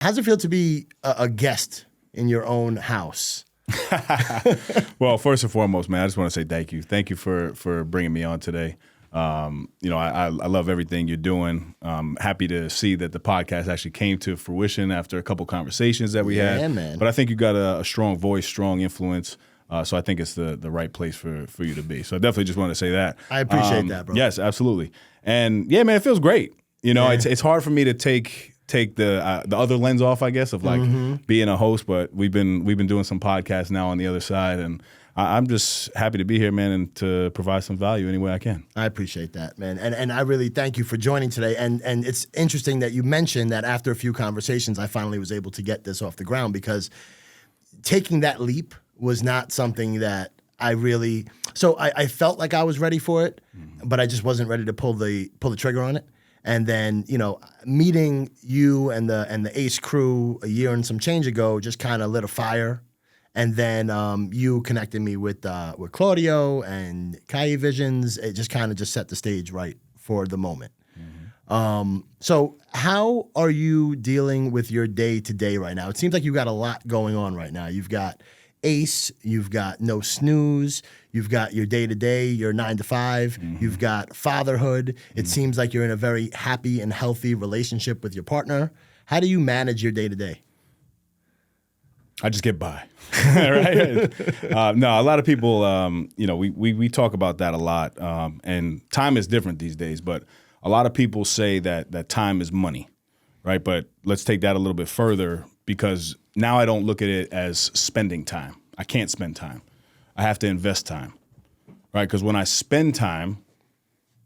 How's it feel to be a guest in your own house? Well, first and foremost, man, I just want to say thank you. Thank you for bringing me on today. I love everything you're doing. Happy to see that the podcast actually came to fruition after a couple conversations that we had. Yeah, man. But I think you got a strong voice, strong influence. So I think it's the right place for you to be. So I definitely just want to say that. I appreciate that, bro. Yes, absolutely. And yeah, man, it feels great. It's hard for me to take the other lens off, I guess, of like being a host. But we've been doing some podcasts now on the other side, and I'm just happy to be here, man, and to provide some value any way I can. I appreciate that, man. And I really thank you for joining today. And it's interesting that you mentioned that after a few conversations, I finally was able to get this off the ground, because taking that leap was not something that I really – so I felt like I was ready for it, but I just wasn't ready to pull the trigger on it. And then, meeting you and the Ace crew a year and some change ago just kind of lit a fire. And then you connected me with Claudio and Kai Visions. It just kind of just set the stage right for the moment. So how are you dealing with your day-to-day right now? It seems like you've got a lot going on right now. You've got Ace, you've got no snooze, you've got your day-to-day, your 9 to 5, you've got fatherhood. It seems like you're in a very happy and healthy relationship with your partner. How do you manage your day-to-day? I just get by, right? No, a lot of people, we talk about that a lot, and time is different these days, but a lot of people say that time is money, right? But let's take that a little bit further, because now I don't look at it as spending time. I can't spend time. I have to invest time, right? Because when I spend time,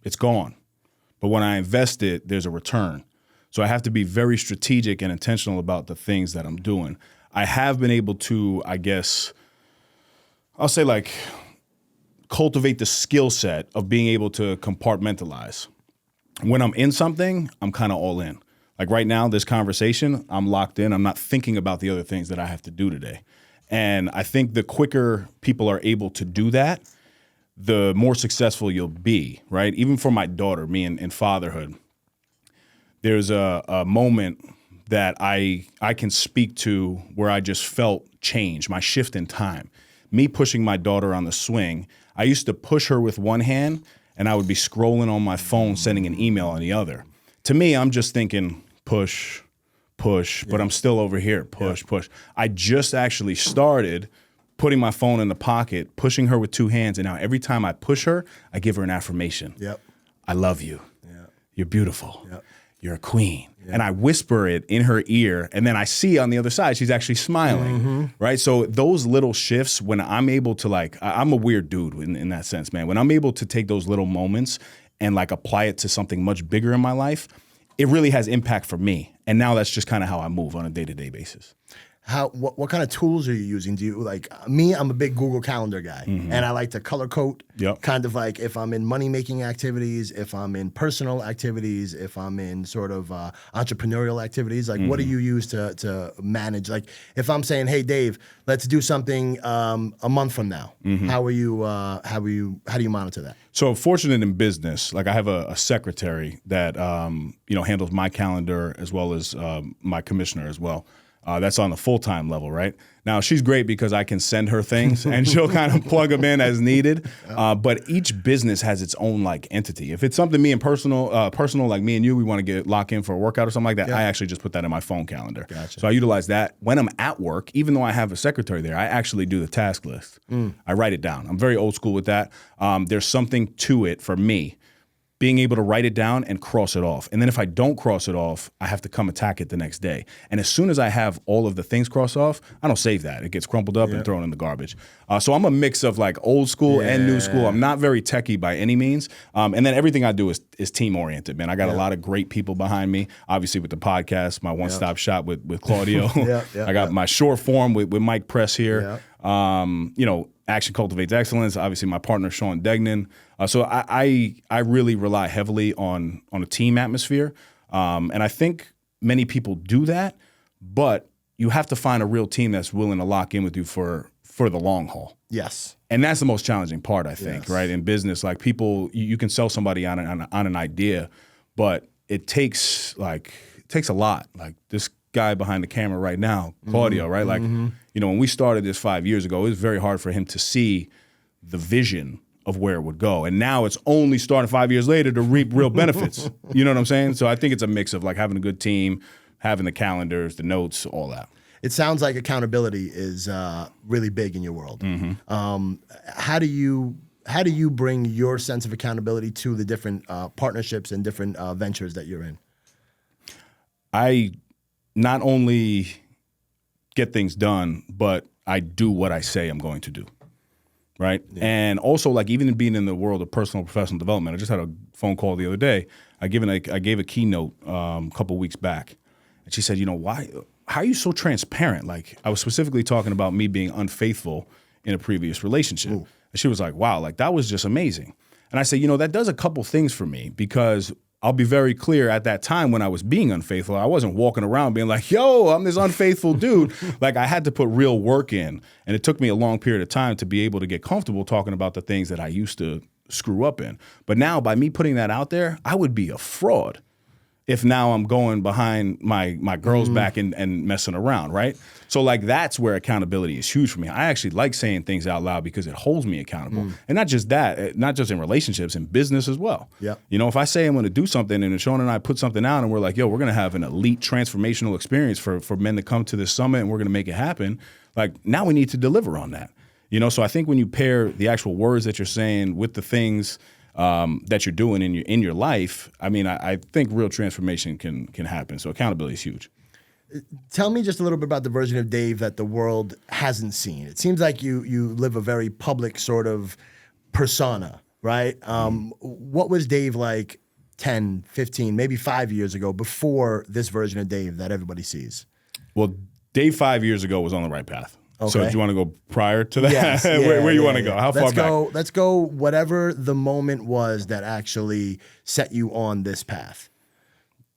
it's gone. But when I invest it, there's a return. So I have to be very strategic and intentional about the things that I'm doing. I have been able to, I guess, I'll say like cultivate the skill set of being able to compartmentalize. When I'm in something, I'm kind of all in. Like right now, this conversation, I'm locked in. I'm not thinking about the other things that I have to do today. And I think the quicker people are able to do that, the more successful you'll be, right? Even for my daughter, me in fatherhood, there's a moment that I can speak to where I just felt change, my shift in time. Me pushing my daughter on the swing, I used to push her with one hand, and I would be scrolling on my phone, sending an email on the other. To me, I'm just thinking push, but I'm still over here, push. I just actually started putting my phone in the pocket, pushing her with two hands, and now every time I push her, I give her an affirmation. Yep. I love you. Yep. You're beautiful. Yep. You're a queen. Yep. And I whisper it in her ear, and then I see on the other side, she's actually smiling, right? So those little shifts, when I'm able to I'm a weird dude in that sense, man. When I'm able to take those little moments and apply it to something much bigger in my life, it really has impact for me. And now that's just kind of how I move on a day-to-day basis. What kind of tools are you using? Do you me? I'm a big Google Calendar guy, and I like to color code. Yep. Kind of like if I'm in money making activities, if I'm in personal activities, if I'm in sort of entrepreneurial activities. What do you use to manage? Like if I'm saying, hey Dave, let's do something a month from now. How do you monitor that? So fortunate in business, I have a secretary that handles my calendar as well as my commissioner as well. That's on the full-time level, right? Now, she's great because I can send her things and she'll kind of plug them in as needed. But each business has its own entity. If it's something me and personal like me and you, we want to lock in for a workout or something like that, I actually just put that in my phone calendar. Gotcha. So I utilize that. When I'm at work, even though I have a secretary there, I actually do the task list. I write it down. I'm very old school with that. There's something to it for me, being able to write it down and cross it off. And then if I don't cross it off, I have to come attack it the next day. And as soon as I have all of the things crossed off, I don't save that. It gets crumpled up and thrown in the garbage. So I'm a mix of old school and new school. I'm not very techie by any means. And then everything I do is team oriented, man. I got a lot of great people behind me. Obviously with the podcast, my one-stop shop with Claudio. I got my short form with Mike Press here. Action cultivates excellence. Obviously, my partner Sean Degnan. So I really rely heavily on a team atmosphere, and I think many people do that. But you have to find a real team that's willing to lock in with you for the long haul. Yes, and that's the most challenging part, I think. Right in business, people, you can sell somebody on an idea, but it takes a lot. This guy behind the camera right now, Claudio, right? Like, you know, when we started this 5 years ago, it was very hard for him to see the vision of where it would go. And now it's only starting 5 years later to reap real benefits. You know what I'm saying? So I think it's a mix of like having a good team, having the calendars, the notes, all that. It sounds like accountability is really big in your world. How do you bring your sense of accountability to the different partnerships and different ventures that you're in? I not only get things done, but I do what I say I'm going to do. Right. Yeah. And also, like, even being in the world of personal and professional development, I just had a phone call the other day. I gave a keynote a couple weeks back, and she said, you know, how are you so transparent? Like, I was specifically talking about me being unfaithful in a previous relationship. Ooh. And she was like, wow, like, that was just amazing. And I said, you know, that does a couple things for me, because I'll be very clear, at that time when I was being unfaithful, I wasn't walking around being like, yo, I'm this unfaithful dude. Like, I had to put real work in. And it took me a long period of time to be able to get comfortable talking about the things that I used to screw up in. But now, by me putting that out there, I would be a fraud if now I'm going behind my girl's back and messing around, right? So, like, that's where accountability is huge for me. I actually like saying things out loud because it holds me accountable. And not just that, not just in relationships, in business as well. Yeah. You know, if I say I'm going to do something and Sean and I put something out and we're like, yo, we're going to have an elite transformational experience for men to come to this summit and we're going to make it happen, like, now we need to deliver on that. You know, so I think when you pair the actual words that you're saying with the things that you're doing in your life, I mean, I think real transformation can happen. So accountability is huge. Tell me just a little bit about the version of Dave that the world hasn't seen. It seems like you live a very public sort of persona, right? What was Dave like 10, 15, maybe 5 years ago before this version of Dave that everybody sees? Well, Dave 5 years ago was on the right path. Okay. So do you want to go prior to that? Yes, where you want to go? How far back? Let's go whatever the moment was that actually set you on this path.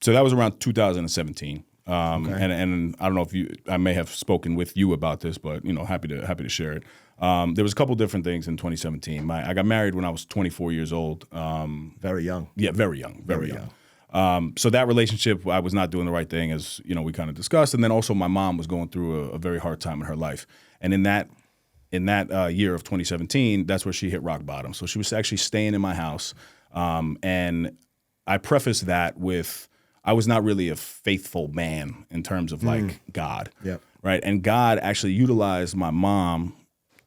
So that was around 2017. And I don't know if I may have spoken with you about this, but, you know, happy to share it. There was a couple different things in 2017. I got married when I was 24 years old. Very young. Yeah, very young. So that relationship, I was not doing the right thing, as, you know, we kind of discussed. And then also my mom was going through a very hard time in her life. And in that year of 2017, that's where she hit rock bottom. So she was actually staying in my house. And I prefaced that with, I was not really a faithful man in terms of like God. Yep. Right. And God actually utilized my mom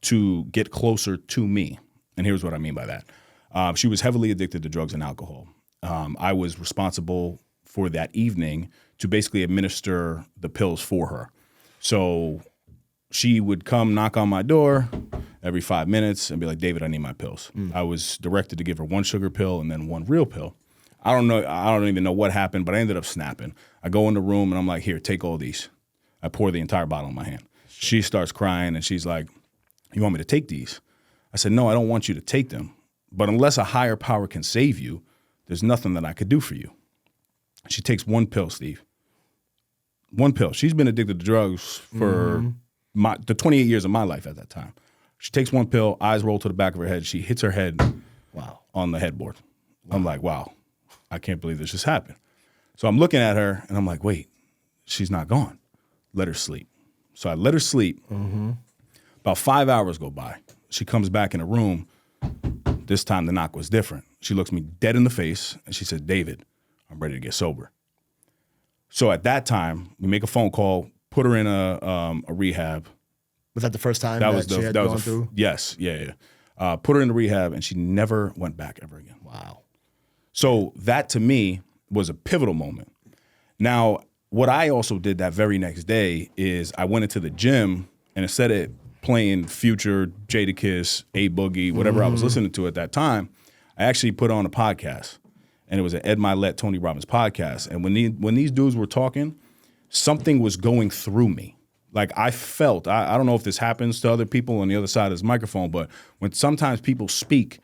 to get closer to me. And here's what I mean by that. She was heavily addicted to drugs and alcohol. I was responsible for that evening to basically administer the pills for her. So she would come knock on my door every 5 minutes and be like, David, I need my pills. I was directed to give her one sugar pill and then one real pill. I don't even know what happened, but I ended up snapping. I go in the room and I'm like, here, take all these. I pour the entire bottle in my hand. She starts crying and she's like, you want me to take these? I said, no, I don't want you to take them. But unless a higher power can save you, there's nothing that I could do for you. She takes one pill, Steve. One pill. She's been addicted to drugs for the 28 years of my life at that time. She takes one pill, eyes roll to the back of her head. She hits her head on the headboard. Wow. I'm like, wow, I can't believe this just happened. So I'm looking at her and I'm like, wait, she's not gone. Let her sleep. So I let her sleep. About 5 hours go by. She comes back in the room. This time the knock was different. She looks me dead in the face and she said, David, I'm ready to get sober. So at that time, we make a phone call, put her in a rehab. Was that the first time she had gone through? Yes, yeah. Put her in the rehab and she never went back ever again. Wow. So that to me was a pivotal moment. Now, what I also did that very next day is I went into the gym and instead of playing Future, Jadakiss, A Boogie, whatever I was listening to at that time, I actually put on a podcast. And it was an Ed Milet, Tony Robbins podcast. And when these dudes were talking, something was going through me. Like I felt, I don't know if this happens to other people on the other side of this microphone, but when sometimes people speak,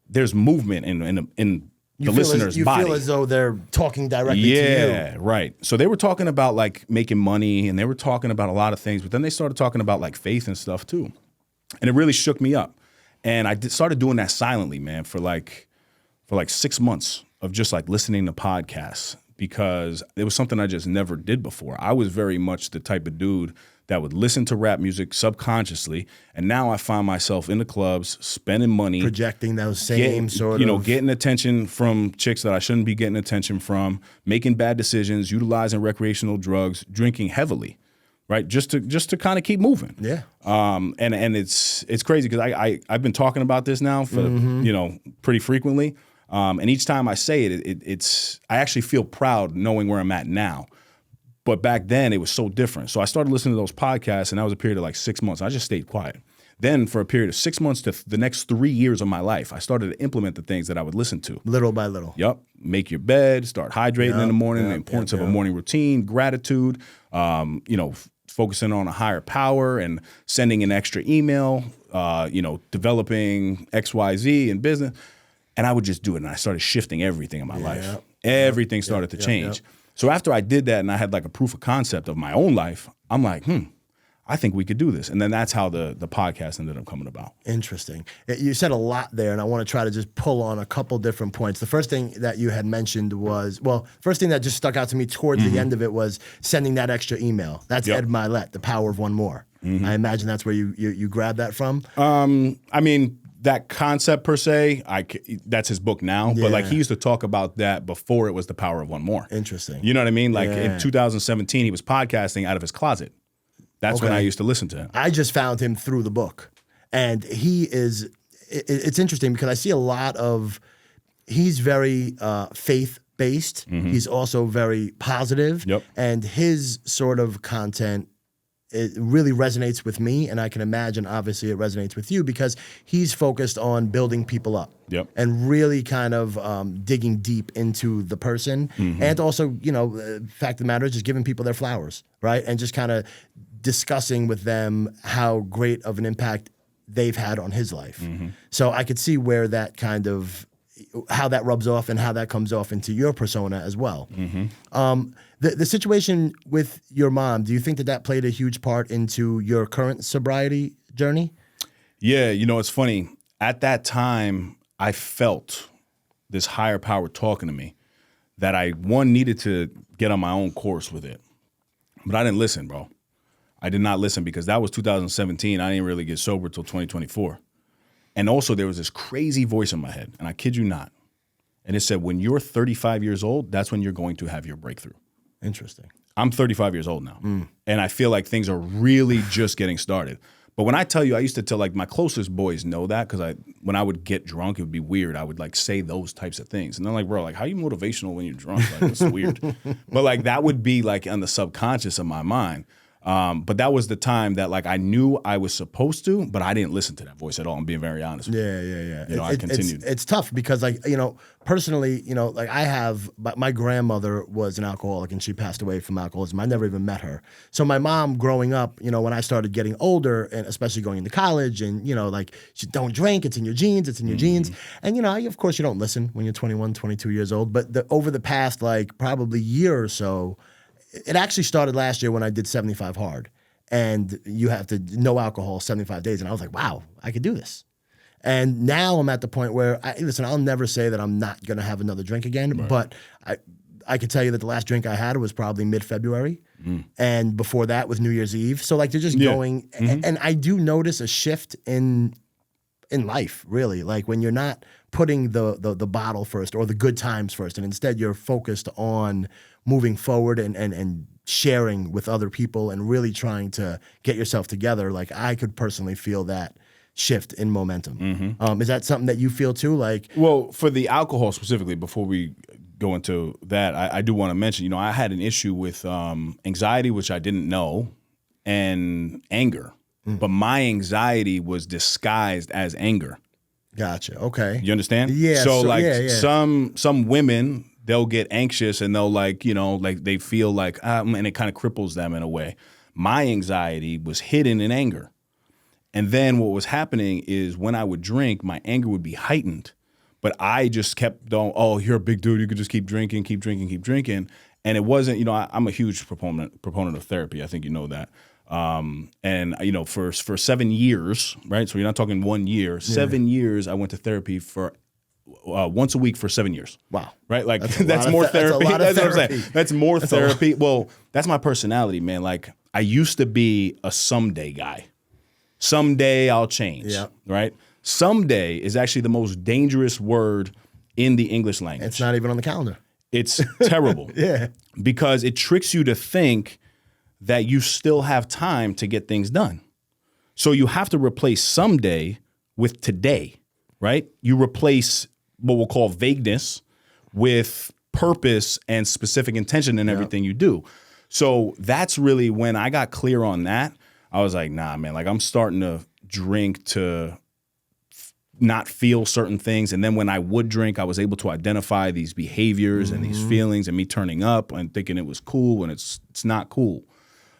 there's movement in the listener's body. You feel as though they're talking directly to you. Yeah, right. So they were talking about like making money and they were talking about a lot of things, but then they started talking about like faith and stuff too. And it really shook me up. And I started doing that silently, man, for like 6 months of just like listening to podcasts, because it was something I just never did before. I was very much the type of dude that would listen to rap music subconsciously, and now I find myself in the clubs spending money, projecting those same getting attention from chicks that I shouldn't be getting attention from, making bad decisions, utilizing recreational drugs, drinking heavily, right? Just to kind of keep moving. Yeah. And it's crazy because I've been talking about this now for pretty frequently, and each time I say it, I actually feel proud knowing where I'm at now. But back then, it was so different. So I started listening to those podcasts, and that was a period of like 6 months. I just stayed quiet. Then for a period of 6 months to the next 3 years of my life, I started to implement the things that I would listen to. Little by little. Yep. Make your bed, start hydrating in the morning, the importance of a morning routine, gratitude, focusing on a higher power and sending an extra email, developing XYZ in business. And I would just do it, and I started shifting everything in my life. Everything started to change. So after I did that and I had like a proof of concept of my own life, I'm like, I think we could do this. And then that's how the podcast ended up coming about. Interesting. You said a lot there, and I want to try to just pull on a couple different points. The first thing that you had mentioned was, first thing that just stuck out to me towards the end of it was sending that extra email. That's Ed Milet, The Power of One More. I imagine that's where you grabbed that from. I mean, that concept per se, that's his book now. But like he used to talk about that before it was The Power of One More. Interesting. You know what I mean? Like in 2017, he was podcasting out of his closet. That's when I used to listen to him. I just found him through the book. And it's interesting because I see a lot of, he's very faith-based. He's also very positive. And his sort of content, it really resonates with me, and I can imagine, obviously, it resonates with you because he's focused on building people up and really kind of digging deep into the person. And also, the fact of the matter is just giving people their flowers, right? And just kind of discussing with them how great of an impact they've had on his life. So I could see where that kind of, how that rubs off and how that comes off into your persona as well. The situation with your mom, do you think that played a huge part into your current sobriety journey? Yeah, it's funny. At that time, I felt this higher power talking to me that I, needed to get on my own course with it. But I didn't listen, bro. I did not listen because that was 2017. I didn't really get sober till 2024. And also there was this crazy voice in my head, and I kid you not. And it said, when you're 35 years old, that's when you're going to have your breakthrough. Interesting. I'm 35 years old now, and I feel like things are really just getting started. But when I tell you, I used to tell, like, my closest boys know that because when I would get drunk, it would be weird. I would, like, say those types of things. And they're like, bro, like, how are you motivational when you're drunk? Like, it's weird. But, like, that would be, like, on the subconscious of my mind. But that was the time that, like, I knew I was supposed to, but I didn't listen to that voice at all. I'm being very honest with you. I continued. It's tough because, like, personally, like I have, my grandmother was an alcoholic and she passed away from alcoholism. I never even met her. So my mom growing up, when I started getting older and especially going into college and, like, she don't drink, it's in your genes, it's in your genes. And, of course you don't listen when you're 21, 22 years old. But over the past, like, probably year or so, it actually started last year when I did 75 hard, and you have to no alcohol 75 days. And I was like, wow, I could do this. And now I'm at the point where, I'll never say that I'm not going to have another drink again, but I can tell you that the last drink I had was probably mid-February. And before that was New Year's Eve. So like they're just going, and I do notice a shift in life, really. Like when you're not putting the bottle first or the good times first, and instead you're focused on moving forward and sharing with other people and really trying to get yourself together. Like I could personally feel that shift in momentum. Is that something that you feel too? Like, well, for the alcohol specifically, before we go into that, I do want to mention, I had an issue with anxiety, which I didn't know, and anger. But my anxiety was disguised as anger. Gotcha. Okay. You understand? Yeah. So some women, they'll get anxious and they'll like they feel like, and it kind of cripples them in a way. My anxiety was hidden in anger. And then what was happening is when I would drink, my anger would be heightened. But I just kept going, oh, you're a big dude. You could just keep drinking. And it wasn't, I'm a huge proponent of therapy. I think you know that. And for 7 years, right? So you're not talking 1 year, 7 years, I went to therapy for once a week for 7 years. Wow. Right? Like that's more therapy. That's what I'm saying. That's more therapy. Well, that's my personality, man. Like I used to be a someday guy. Someday I'll change. Yeah. Right? Someday is actually the most dangerous word in the English language. It's not even on the calendar. It's terrible. Yeah. Because it tricks you to think that you still have time to get things done. So you have to replace someday with today, right? You replace what we'll call vagueness with purpose and specific intention in everything you do. So that's really when I got clear on that. I was like, nah, man, like I'm starting to drink to not feel certain things. And then when I would drink, I was able to identify these behaviors and these feelings and me turning up and thinking it was cool when it's not cool.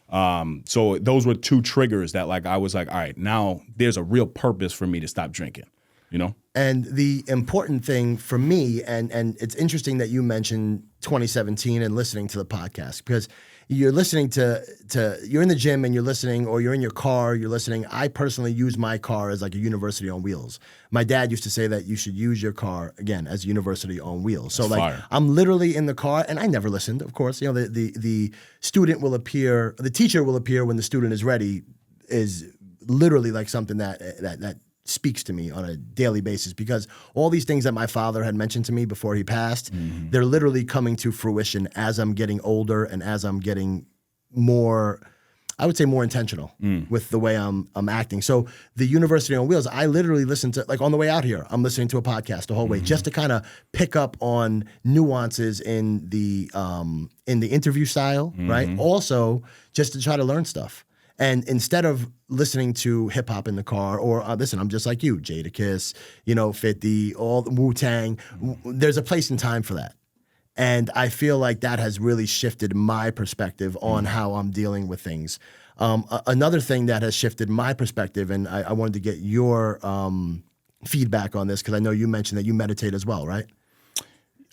So those were two triggers that like I was like, all right, now there's a real purpose for me to stop drinking, you know? And the important thing for me, and it's interesting that you mentioned 2017 and listening to the podcast, because you're listening to you're in the gym and you're listening, or you're in your car, you're listening. I personally use my car as like a university on wheels. My dad used to say that you should use your car, again, as university on wheels. So like fire. I'm literally in the car, and I never listened, of course. You know, the student will appear, the teacher will appear when the student is ready, is literally like something that speaks to me on a daily basis, because all these things that my father had mentioned to me before he passed, they're literally coming to fruition as I'm getting older and as I'm getting more, I would say more intentional with the way I'm acting. So the University on Wheels, I literally listen to, like on the way out here, I'm listening to a podcast the whole way just to kind of pick up on nuances in the interview style, right? Also, just to try to learn stuff. And instead of listening to hip hop in the car, or listen, I'm just like you, Jadakiss, 50, all the Wu-Tang, there's a place and time for that. And I feel like that has really shifted my perspective on how I'm dealing with things. Another thing that has shifted my perspective, and I wanted to get your feedback on this, because I know you mentioned that you meditate as well, right?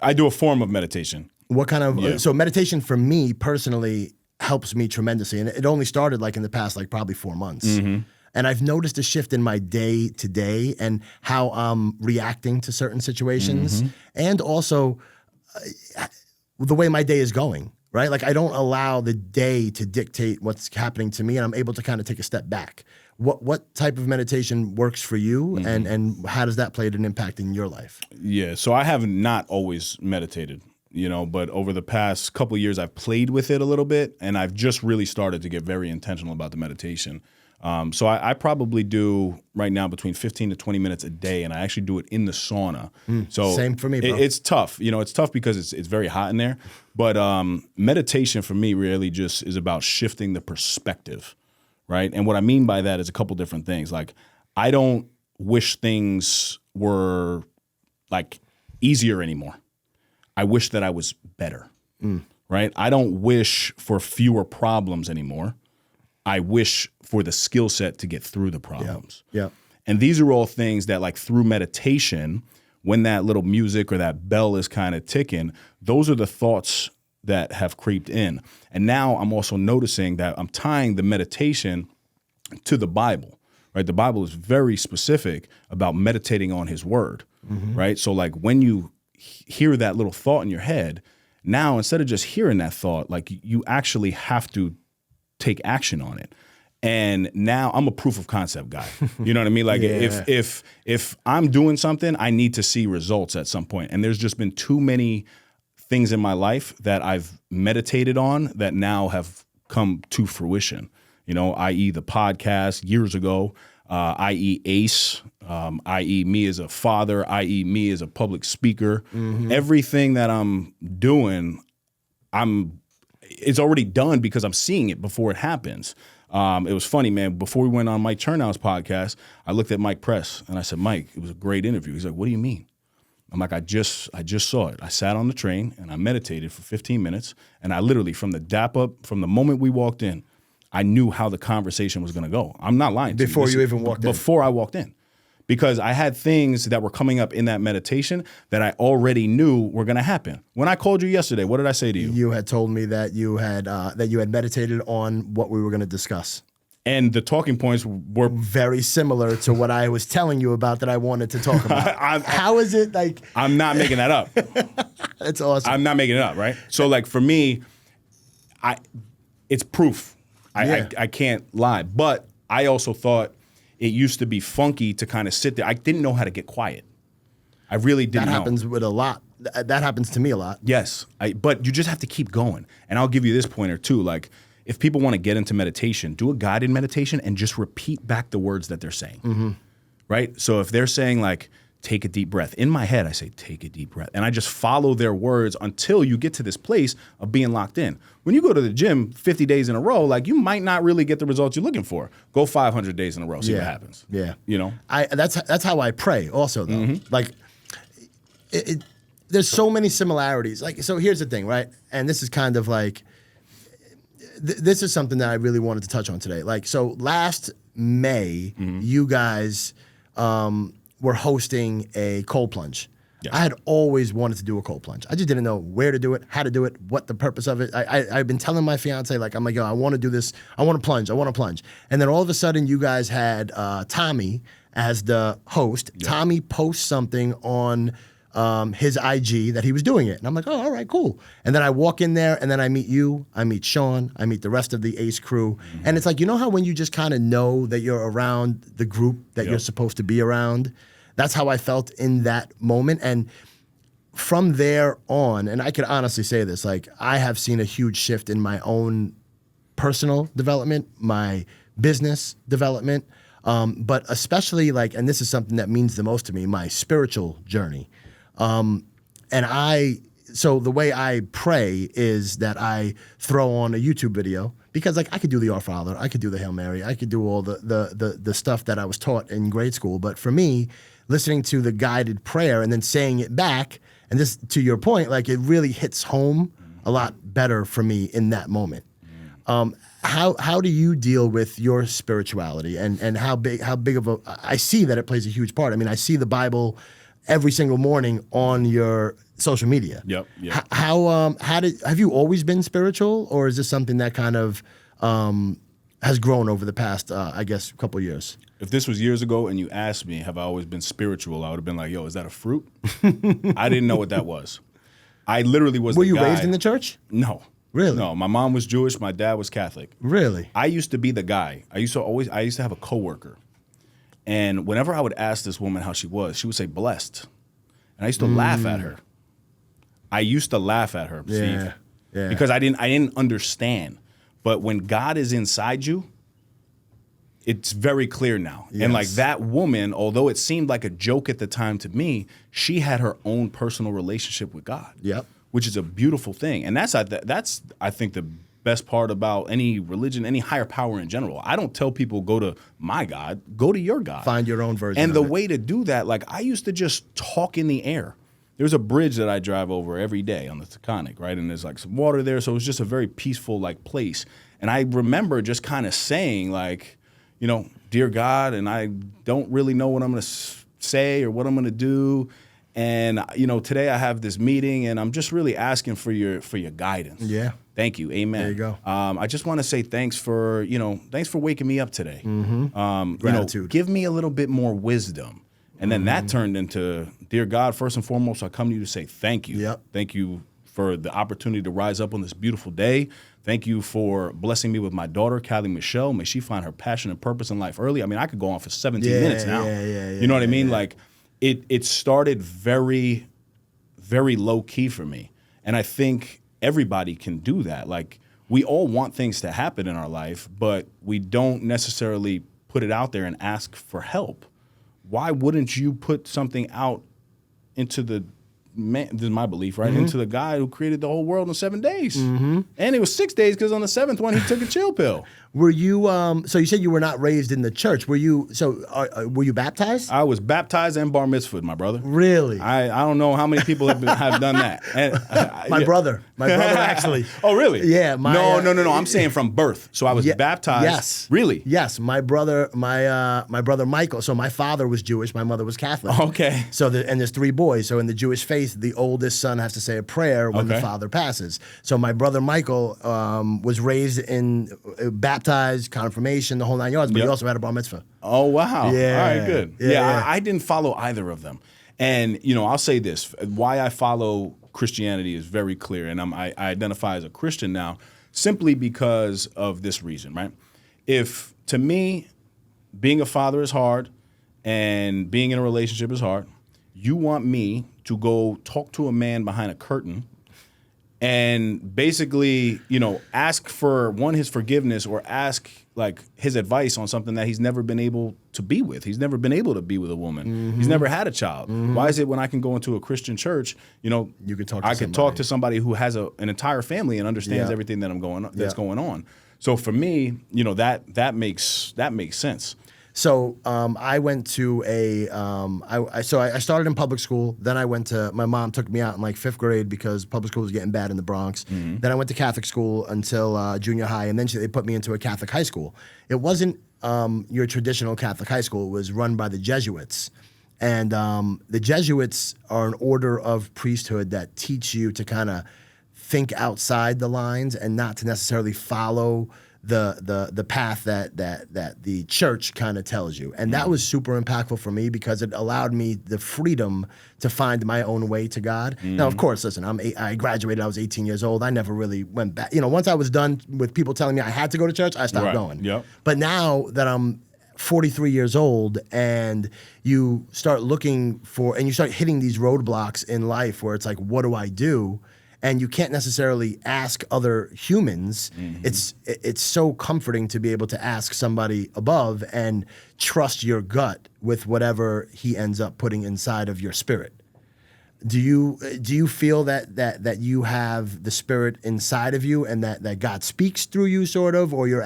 I do a form of meditation. What kind of, so meditation for me personally helps me tremendously. And it only started like in the past, like probably 4 months. And I've noticed a shift in my day to day and how I'm reacting to certain situations, and also the way my day is going, right? Like I don't allow the day to dictate what's happening to me, and I'm able to kind of take a step back. What type of meditation works for you, and how does that play an impact in your life? Yeah, so I have not always meditated. But over the past couple of years, I've played with it a little bit, and I've just really started to get very intentional about the meditation. So I probably do right now between 15 to 20 minutes a day, and I actually do it in the sauna. So same for me, bro. It's tough. It's tough because it's very hot in there. But meditation for me really just is about shifting the perspective, right? And what I mean by that is a couple different things. Like I don't wish things were like easier anymore. I wish that I was better, right? I don't wish for fewer problems anymore. I wish for the skill set to get through the problems. Yeah. And these are all things that like through meditation, when that little music or that bell is kind of ticking, those are the thoughts that have creeped in. And now I'm also noticing that I'm tying the meditation to the Bible, right? The Bible is very specific about meditating on his word, right? So like when you hear that little thought in your head, now instead of just hearing that thought, like you actually have to take action on it. And now I'm a proof of concept guy. You know what I mean? Like if I'm doing something, I need to see results at some point. And there's just been too many things in my life that I've meditated on that now have come to fruition, i.e. the podcast years ago, i.e. ACE, i.e. me as a father, i.e. me as a public speaker. Everything that I'm doing, it's already done because I'm seeing it before it happens. It was funny, man. Before we went on Mike Chernow's podcast, I looked at Mike Press and I said, Mike, it was a great interview. He's like, what do you mean? I'm like, I just saw it. I sat on the train and I meditated for 15 minutes. And I literally, from the moment we walked in, I knew how the conversation was going to go. I'm not lying to you. Before you even walked in? Before I walked in. Because I had things that were coming up in that meditation that I already knew were going to happen. When I called you yesterday, what did I say to you? You had told me that you had meditated on what we were going to discuss. And the talking points were very similar to what I was telling you about that I wanted to talk about. How is it like? I'm not making that up. That's awesome. I'm not making it up, right? So like for me, it's proof. I can't lie. But I also thought it used to be funky to kind of sit there. I didn't know how to get quiet. I really didn't know. That happens with a lot. That happens to me a lot. Yes. But you just have to keep going. And I'll give you this pointer too. Like if people want to get into meditation, do a guided meditation and just repeat back the words that they're saying. Right? So if they're saying like, take a deep breath. In my head, I say, take a deep breath. And I just follow their words until you get to this place of being locked in. When you go to the gym 50 days in a row, like you might not really get the results you're looking for. Go 500 days in a row, see what happens. Yeah. You know? That's how I pray also, though. Like, there's so many similarities. Like, so here's the thing, right? And this is kind of like, this is something that I really wanted to touch on today. Like, so last May, you guys were hosting a cold plunge. Yeah. I had always wanted to do a cold plunge. I just didn't know where to do it, how to do it, what the purpose of it. I've been telling my fiance, like, I'm like, yo, I want to do this. I want to plunge. And then all of a sudden, you guys had Tommy as the host. Yeah. Tommy posts something on his IG that he was doing it. And I'm like, oh, all right, cool. And then I walk in there, and then I meet you, I meet Sean, I meet the rest of the Ace crew. And it's like, you know how when you just kind of know that you're around the group that you're supposed to be around? That's how I felt in that moment. And from there on, and I could honestly say this, like I have seen a huge shift in my own personal development, my business development, but especially like, and this is something that means the most to me, my spiritual journey. So the way I pray is that I throw on a YouTube video because like I could do the Our Father, I could do the Hail Mary, I could do all the stuff that I was taught in grade school. But for me, listening to the guided prayer and then saying it back, and this, to your point, like it really hits home a lot better for me in that moment. How do you deal with your spirituality and how big of a, I see that it plays a huge part. I mean, I see the Bible every single morning on your social media. Yep. Have you always been spiritual, or is this something that kind of has grown over the past, I guess, couple of years? If this was years ago and you asked me, have I always been spiritual, I would have been like, yo, is that a fruit? I didn't know what that was. I literally was Were the you guy. raised in the church? No. Really? No, my mom was Jewish, my dad was Catholic. Really? I used to be the guy. I used to have a coworker. And whenever I would ask this woman how she would say blessed. And I used to laugh at her. Steve. Yeah. Because I didn't understand. But when God is inside you, it's very clear now. Yes. And like that woman, although it seemed like a joke at the time to me, she had her own personal relationship with God. Yep. Which is a beautiful thing. And that's I think the best part about any religion, any higher power in general. I don't tell people go to my God, go to your God. Find your own version. And the way to do that, like I used to just talk in the air. There's a bridge that I drive over every day on the Taconic, right? And there's like some water there. So it was just a very peaceful like place. And I remember just kind of saying like, you know, dear God, and I don't really know what I'm going to say or what I'm going to do. And, you know, today I have this meeting and I'm just really asking for your guidance. Yeah. Thank you. Amen. There you go. I just want to say thanks for waking me up today. Gratitude. You know, give me a little bit more wisdom. And then that turned into, dear God, first and foremost, I come to you to say thank you. Yep. Thank you for the opportunity to rise up on this beautiful day. Thank you for blessing me with my daughter, Callie Michelle. May she find her passion and purpose in life early. I mean, I could go on for 17 minutes now. You know what I mean? Yeah. Like, it started very, very low key for me. And I think everybody can do that. Like, we all want things to happen in our life, but we don't necessarily put it out there and ask for help. Why wouldn't you put something out into the man, this is my belief, right? Into the guy who created the whole world in 7 days. And it was 6 days because on the seventh one, he took a chill pill. Were you, so you said you were not raised in the church. Were you baptized? I was baptized and bar mitzvahed, my brother. Really? I don't know how many people have done that. And, my brother My brother actually. Oh, really? Yeah. No. I'm saying from birth. So I was baptized. Yes. Really? Yes. My brother Michael. So my father was Jewish. My mother was Catholic. Okay. So and there's 3 boys. So in the Jewish faith, the oldest son has to say a prayer when the father passes. So my brother Michael was raised in baptized, confirmation, the whole 9 yards. But he also had a bar mitzvah. Oh, wow. Yeah. All right, good. Yeah. I didn't follow either of them. And, I'll say this. Why I follow Christianity is very clear. And I identify as a Christian now simply because of this reason, right? If, to me, being a father is hard and being in a relationship is hard, you want me to go talk to a man behind a curtain and basically, ask for, his forgiveness or ask, his advice on something that he's never been able to be with. He's never been able to be with a woman. Mm-hmm. He's never had a child. Mm-hmm. Why is it when I can go into a Christian church, you could talk to somebody who has an entire family and understands everything that's going on. So for me, that makes sense. So I went to I started in public school. Then I went to, my mom took me out in 5th grade because public school was getting bad in the Bronx. Mm-hmm. Then I went to Catholic school until junior high, and then they put me into a Catholic high school. It wasn't your traditional Catholic high school. It was run by the Jesuits. And the Jesuits are an order of priesthood that teach you to kind of think outside the lines and not to necessarily follow the path that the church kind of tells you. And that was super impactful for me because it allowed me the freedom to find my own way to God. Mm-hmm. Now, of course, listen, I graduated, I was 18 years old. I never really went back. Once I was done with people telling me I had to go to church, I stopped going. Yep. But now that I'm 43 years old and you start looking for, and you start hitting these roadblocks in life where it's like, what do I do? And you can't necessarily ask other humans. Mm-hmm. It's so comforting to be able to ask somebody above and trust your gut with whatever he ends up putting inside of your spirit. Do you feel that you have the spirit inside of you and that God speaks through you, sort of, or your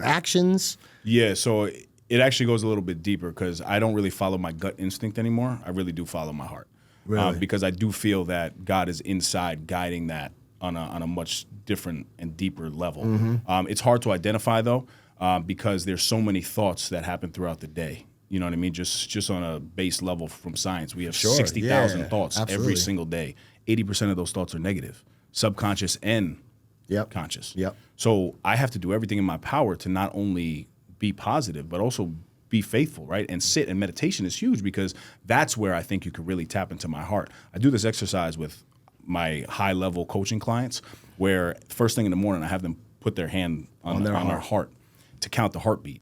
actions? Yeah. So it actually goes a little bit deeper because I don't really follow my gut instinct anymore. I really do follow my heart. Really? Because I do feel that God is inside guiding that on a much different and deeper level. Mm-hmm. It's hard to identify, though, because there's so many thoughts that happen throughout the day. You know what I mean? Just on a base level from science, we have 60,000 thoughts every single day. 80% of those thoughts are negative, subconscious and conscious. Yep. So I have to do everything in my power to not only be positive, but also be faithful, right? And sit, and meditation is huge because that's where I think you can really tap into my heart. I do this exercise with my high-level coaching clients where first thing in the morning I have them put their hand on their heart to count the heartbeat.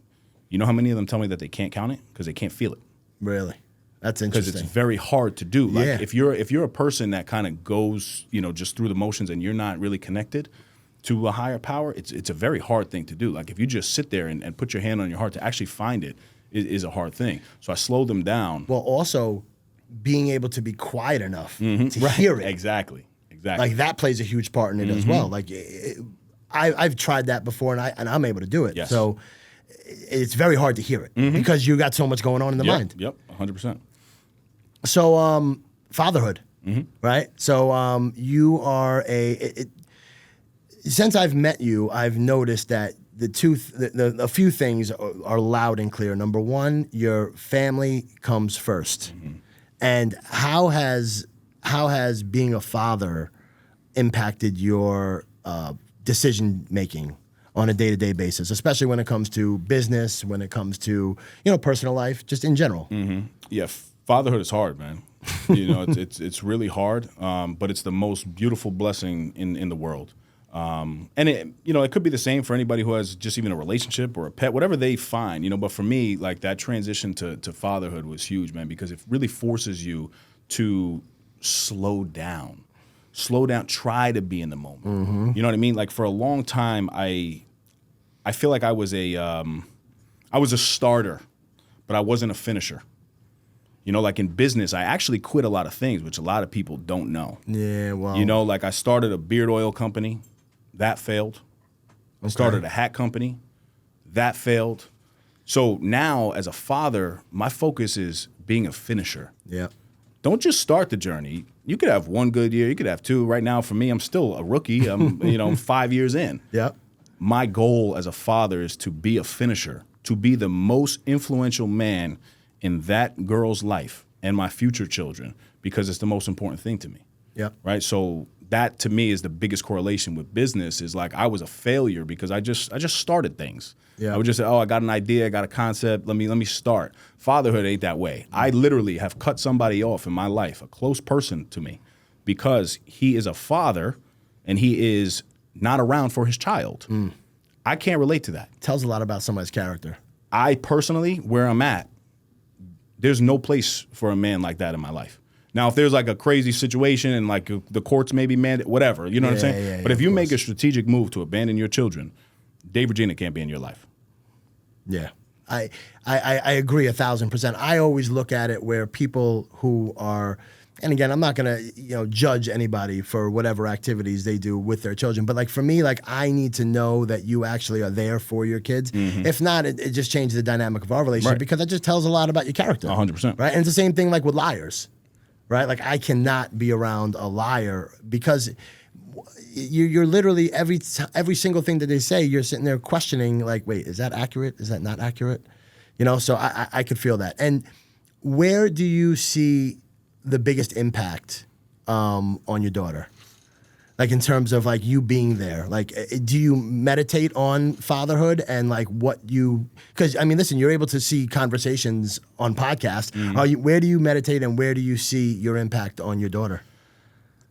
You know how many of them tell me that they can't count it? Because they can't feel it. Really? That's interesting. Because it's very hard to do. Like if you're a person that kind of goes, just through the motions and you're not really connected to a higher power, it's a very hard thing to do. Like if you just sit there and put your hand on your heart to actually find it, is a hard thing. So I slow them down. Well, also being able to be quiet enough to hear it. Exactly. Like that plays a huge part in it as well. Like I've tried that before and I'm able to do it. Yes. So it's very hard to hear it because you got so much going on in the mind. Yep, 100%. So fatherhood, right? So you are since I've met you, I've noticed that a few things are loud and clear. Number one, your family comes first. Mm-hmm. And how has being a father impacted your decision making on a day-to-day basis, especially when it comes to business, when it comes to personal life, just in general? Mm-hmm. Yeah, fatherhood is hard, man. It's really hard, but it's the most beautiful blessing in the world. And it could be the same for anybody who has just even a relationship or a pet, whatever they find, but for me, like that transition to fatherhood was huge, man, because it really forces you to slow down, try to be in the moment. Mm-hmm. You know what I mean? Like for a long time, I feel like I was a starter, but I wasn't a finisher. Like in business, I actually quit a lot of things, which a lot of people don't know. Yeah, well. Like I started a beard oil company. That failed. I started a hat company. That failed. So now, as a father, my focus is being a finisher. Yeah. don't just start the journey. You could have one good year. You could have two. Right now, for me, I'm still a rookie. I'm 5 years in. Yep. My goal as a father is to be a finisher, to be the most influential man in that girl's life and my future children, because it's the most important thing to me. Yep. Right. So that to me is the biggest correlation with business. Is like I was a failure because I just started things. Yeah. I would just say, I got an idea, I got a concept. Let me start. Fatherhood ain't that way. I literally have cut somebody off in my life, a close person to me, because he is a father and he is not around for his child. I can't relate to that. Tells a lot about somebody's character. I personally, where I'm at, there's no place for a man like that in my life. Now, if there's like a crazy situation and like the courts may be mandated, whatever, you know what I'm saying? But if you make a strategic move to abandon your children, Dave Reggina can't be in your life. Yeah. I agree 1,000%. I always look at it where people who are, and again, I'm not gonna judge anybody for whatever activities they do with their children, but like for me, like I need to know that you actually are there for your kids. If not, it just changes the dynamic of our relationship because that just tells a lot about your character. 100%. Right, and it's the same thing like with liars, right? Like I cannot be around a liar because you're literally every single thing that they say, you're sitting there questioning like, wait, is that accurate? Is that not accurate? So I could feel that. And where do you see the biggest impact on your daughter? Like in terms of like you being there, like do you meditate on fatherhood and like because I mean, listen, you're able to see conversations on podcasts. Where do you meditate and where do you see your impact on your daughter?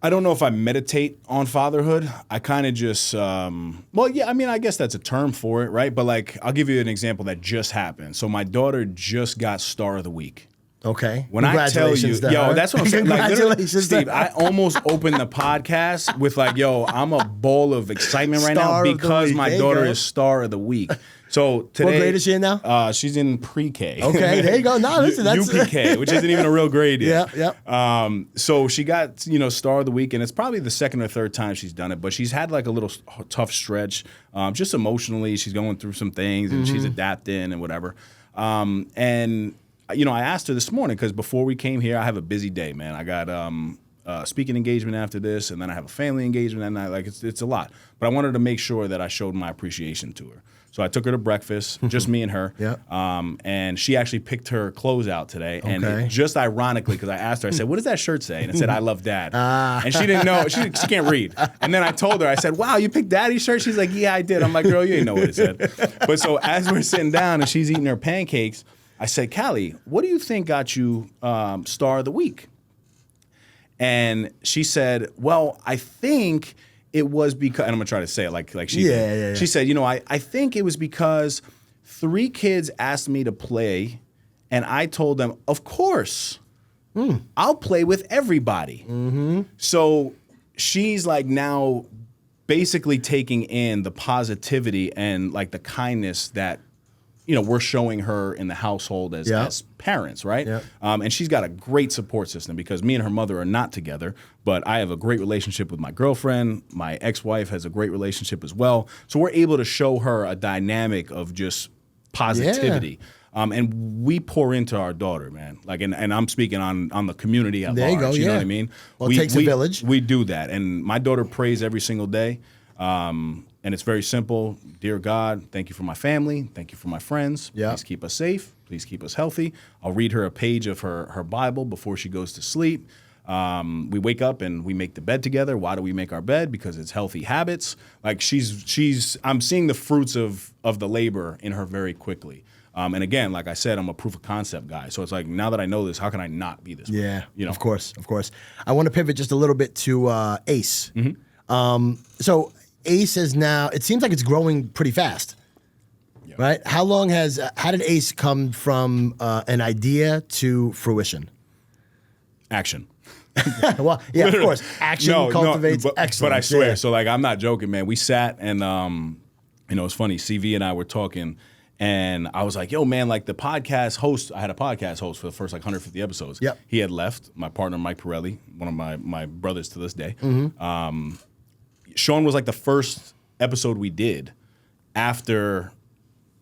I don't know if I meditate on fatherhood. I kind of just, I guess that's a term for it, right? But like, I'll give you an example that just happened. So my daughter just got Star of the Week. Okay. When I tell you, that's what I'm saying. Like, Congratulations, Steve, I almost opened the podcast with like, I'm a ball of excitement right now because my daughter is Star of the Week. So today, what grade is she in now? She's in pre-K. Okay, there you go. No, listen, that's UPK, which isn't even a real grade yet. Yeah. So she got Star of the Week, and it's probably the second or third time she's done it. But she's had like a little tough stretch, just emotionally. She's going through some things, and she's adapting and whatever. And I asked her this morning because before we came here, I have a busy day, man. I got speaking engagement after this, and then I have a family engagement at night. Like it's a lot. But I wanted to make sure that I showed my appreciation to her. So I took her to breakfast, just me and her. And she actually picked her clothes out today. And it, just ironically, because I asked her, I said, "What does that shirt say?" And it said, "I love Dad." And she didn't know. She can't read. And then I told her, I said, "Wow, you picked Daddy's shirt?" She's like, "Yeah, I did." I'm like, "Girl, you didn't know what it said." But so as we're sitting down and she's eating her pancakes, I said, "Callie, what do you think got you Star of the Week?" And she said, "Well, I think it was because," and I'm gonna try to say it like she did. Yeah. She said, I think it was because 3 kids asked me to play, and I told them, of course, I'll play with everybody. So she's like now basically taking in the positivity and like the kindness that we're showing her in the household as parents, right? And she's got a great support system because me and her mother are not together, but I have a great relationship with my girlfriend. My ex-wife has a great relationship as well. So we're able to show her a dynamic of just positivity. And we pour into our daughter, man. Like, and I'm speaking on the community at large. You go, you know what I mean? Well, it takes a village. We do that. And my daughter prays every single day. And it's very simple. Dear God, thank you for my family. Thank you for my friends. Please keep us safe. Please keep us healthy. I'll read her a page of her Bible before she goes to sleep. We wake up and we make the bed together. Why do we make our bed? Because it's healthy habits. Like I'm seeing the fruits of the labor in her very quickly. And again, like I said, I'm a proof of concept guy. So it's like, now that I know this, how can I not be this way? Of course. I want to pivot just a little bit to Ace. So Ace is now, it seems like it's growing pretty fast, right? How did Ace come from an idea to fruition? Action. Well, yeah, of course. Action cultivates excellence. But I swear, so like, I'm not joking, man. We sat and, it's funny, CV and I were talking and I was like, yo, man, like the podcast host, I had a podcast host for the first like 150 episodes. He had left, my partner, Mike Pirelli, one of my brothers to this day. Sean was like the first episode we did after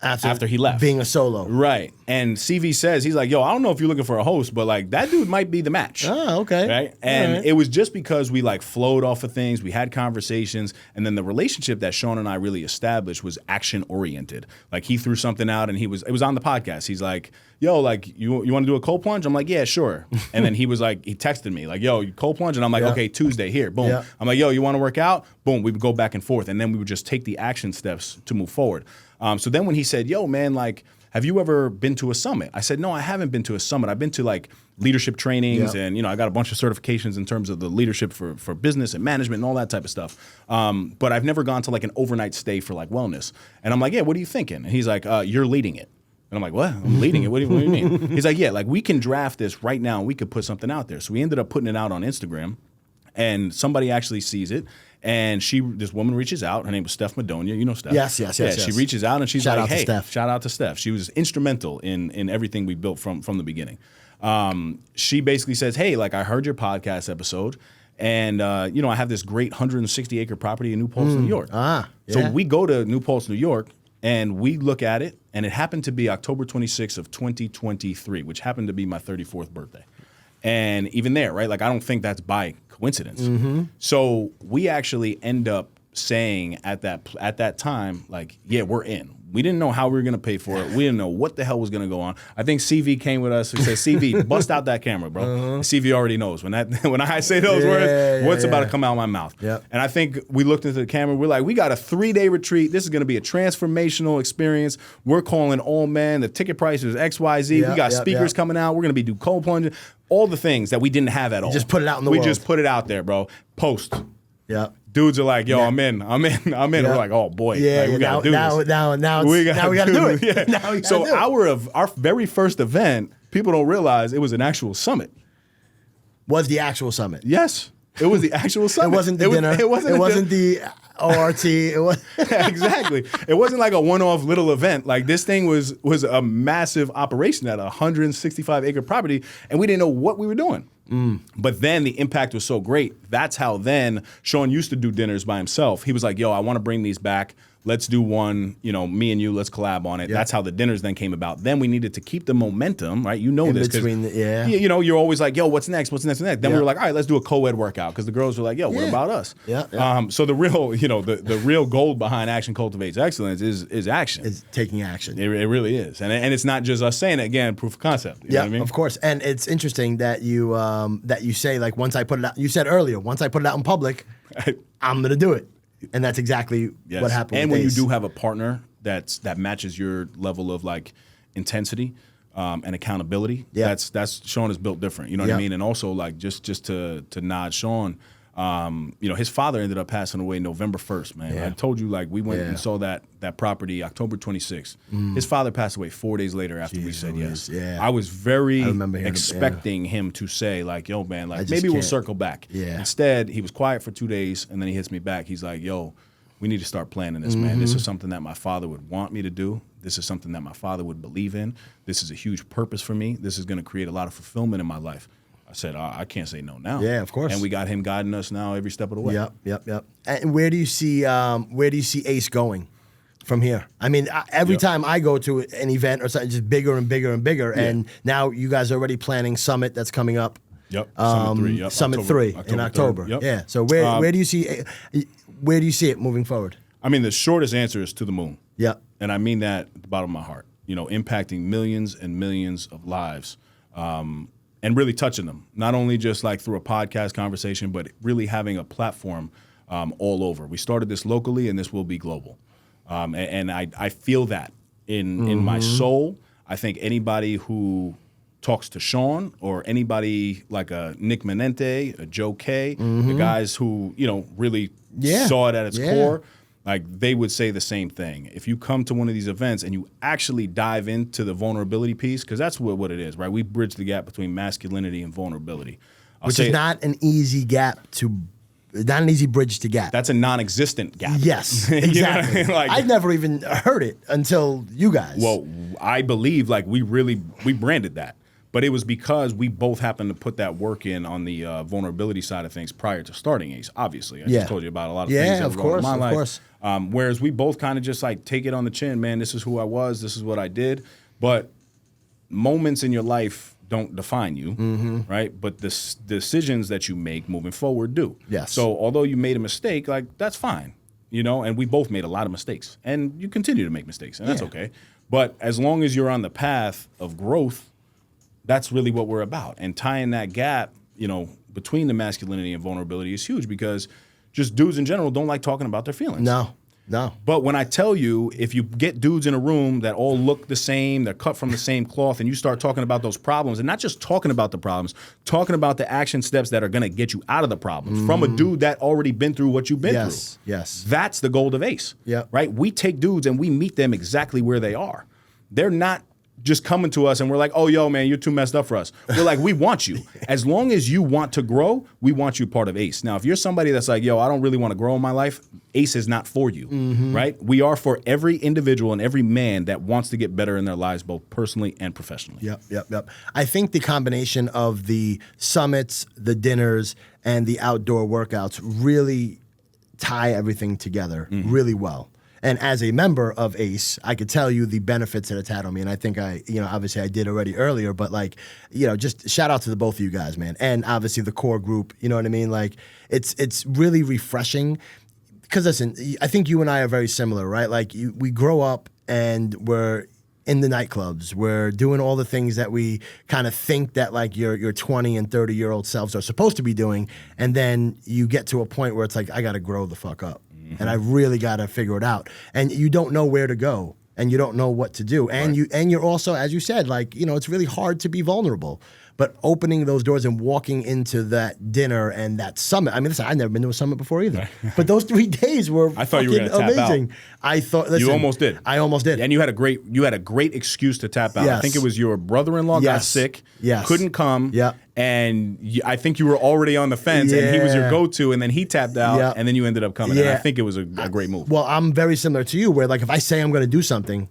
after he left. Being a solo. Right. And CV says, he's like, yo, I don't know if you're looking for a host, but like that dude might be the match. Oh, okay. Right. And it was just because we like flowed off of things, we had conversations, and then the relationship that Sean and I really established was action oriented. Like he threw something out and it was on the podcast. He's like, yo, like you want to do a cold plunge? I'm like, yeah, sure. And then he was like, he texted me like, yo, you cold plunge? And I'm like, okay, Tuesday here. Boom. Yeah. I'm like, yo, you want to work out? Boom. We would go back and forth. And then we would just take the action steps to move forward. So then when he said, yo, man, like, have you ever been to a summit? I said, no, I haven't been to a summit. I've been to like leadership trainings and, you know, I got a bunch of certifications in terms of the leadership for business and management and all that type of stuff. But I've never gone to like an overnight stay for like wellness. And I'm like, yeah, what are you thinking? And he's like, you're leading it. And I'm like, what? I'm leading it? What do you mean? He's like, yeah, like we can draft this right now and we could put something out there. So we ended up putting it out on Instagram and somebody actually sees it. And this woman reaches out. Her name was Steph Madonia. You know Steph. Yes. She reaches out and she's shout like, out hey, to Steph. Shout out to Steph. She was instrumental in everything we built from the beginning. She basically says, hey, like I heard your podcast episode and, you know, I have this great 160-acre property in New Paltz, New York. So we go to New Paltz, New York, and we look at it, and it happened to be October 26th of 2023, which happened to be my 34th birthday. And even there, right, like I don't think that's by coincidence. Mm-hmm. So we actually end up saying at that time, like, yeah, we're in. We didn't know how we were going to pay for it. We didn't know what the hell was going to go on. I think CV came with us and said, CV, bust out that camera, bro. CV already knows. When I say those words, what's about to come out of my mouth. Yep. And I think we looked into the camera. We're like, we got a 3-day retreat. This is going to be a transformational experience. We're calling all men. The ticket price is XYZ. We got speakers coming out. We're going to do cold plunging. All the things that we didn't have at all. Just put it out in the world. We just put it out there, bro. Post. Yeah. Dudes are like, yo, I'm in. Yeah. We're like, oh boy, like, we gotta do this. Now we gotta do it. Yeah. Now we gotta so do it. our very first event, people don't realize it was an actual summit. Was the actual summit? Yes, it was the actual summit. It wasn't the dinner. It wasn't the ORT. It was exactly. It wasn't like a one-off little event. Like this thing was a massive operation at a 165-acre property, and we didn't know what we were doing. But then the impact was so great. That's how then Sean used to do dinners by himself. He was like, yo, I want to bring these back. Let's do one, you know, me and you, let's collab on it. That's how the dinners then came about. Then we needed to keep the momentum, right? You know this. You know, you're always like, yo, what's next? Then we were like, all right, let's do a co-ed workout. Because the girls were like, yo, what about us? So the real, you know, the real gold behind Action Cultivates Excellence is action. It's taking action. It really is. And it's not just us saying it, again, proof of concept. You know what I mean? Of course. And it's interesting that you say, like, once I put it out, you said earlier, once I put it out in public, I'm going to do it. And that's exactly what happened. And with when Ace. you do have a partner that matches your level of like intensity and accountability, that's Sean is built different. You know what I mean? And also like just to nod Sean, you know, his father ended up passing away November 1st, man. I told you like we went and saw that property October 26th. His father passed away 4 days later after we said yes. I was very expecting him to say like, yo, man, like maybe we'll circle back. Instead, he was quiet for 2 days and then he hits me back. He's like, yo, we need to start planning this, man. This is something that my father would want me to do. This is something that my father would believe in. This is a huge purpose for me. This is going to create a lot of fulfillment in my life. I said, I can't say no now. Yeah, of course. And we got him guiding us now every step of the way. Yep. And where do you see Ace going from here? I mean, every time I go to an event or something, just bigger and bigger and bigger. And now you guys are already planning Summit that's coming up. Summit 3. Summit 3 in October. Yeah. So where do you see it moving forward? I mean, the shortest answer is to the moon. Yep. And I mean that at the bottom of my heart. You know, impacting millions and millions of lives. And really touching them, not only just like through a podcast conversation, but really having a platform all over. We started this locally, and this will be global. And I feel that in my soul. I think anybody who talks to Sean or anybody like a Nick Menente, a Joe K, the guys who, you know, really saw it at its core, like they would say the same thing. If you come to one of these events and you actually dive into the vulnerability piece, because that's what it is, right? We bridge the gap between masculinity and vulnerability. Which is not an easy not an easy bridge to gap. That's a non-existent gap. Yes, exactly. You know what I mean? I'd never even heard it until you guys. Well, I believe like we branded that. But it was because we both happened to put that work in on the vulnerability side of things prior to starting ACE, obviously. I just told you about a lot of things that were going on in my life. Whereas we both kind of just like take it on the chin, man, this is who I was, this is what I did. But moments in your life don't define you, right? But the decisions that you make moving forward do. Yes. So although you made a mistake, like that's fine, you know, and we both made a lot of mistakes. And you continue to make mistakes, and that's okay. But as long as you're on the path of growth, that's really what we're about. And tying that gap, you know, between the masculinity and vulnerability is huge because just dudes in general don't like talking about their feelings. No. But when I tell you, if you get dudes in a room that all look the same, they're cut from the same cloth, and you start talking about those problems, and not just talking about the problems, talking about the action steps that are going to get you out of the problems from a dude that already been through what you've been through. Yes. That's the goal of ACE. Right? We take dudes and we meet them exactly where they are. They're not just coming to us and we're like, oh, yo, man, you're too messed up for us. We're like, we want you. As long as you want to grow, we want you part of ACE. Now, if you're somebody that's like, yo, I don't really want to grow in my life, ACE is not for you, right? We are for every individual and every man that wants to get better in their lives, both personally and professionally. Yep. I think the combination of the summits, the dinners, and the outdoor workouts really tie everything together really well. And as a member of ACE, I could tell you the benefits that it's had on me. And I think obviously I did already earlier, but like, you know, just shout out to the both of you guys, man. And obviously the core group, you know what I mean? Like it's really refreshing because listen, I think you and I are very similar, right? Like we grow up and we're in the nightclubs, we're doing all the things that we kind of think that like your 20 and 30-year-old selves are supposed to be doing. And then you get to a point where it's like, I got to grow the fuck up. And I really got to figure it out. And you don't know where to go, and you don't know what to do. And you're also, as you said, like, you know, it's really hard to be vulnerable. But opening those doors and walking into that dinner and that summit. I mean, listen, I've never been to a summit before either. But those 3 days were I thought you were gonna tap amazing. out. I thought listen, you almost did. I almost did. And you had a great excuse to tap out. Yes. I think it was your brother-in-law got sick, couldn't come, and I think you were already on the fence, and he was your go-to, and then he tapped out, and then you ended up coming. And I think it was a great move. Well, I'm very similar to you, where like if I say I'm going to do something,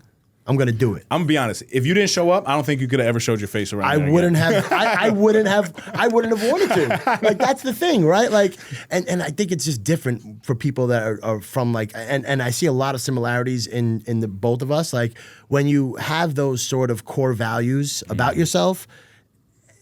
I'm going to do it. I'm gonna be honest. If you didn't show up, I don't think you could have ever showed your face around. I wouldn't have wanted to. Like that's the thing, right? Like, and I think it's just different for people that are from like, and I see a lot of similarities in the both of us. Like when you have those sort of core values about yourself,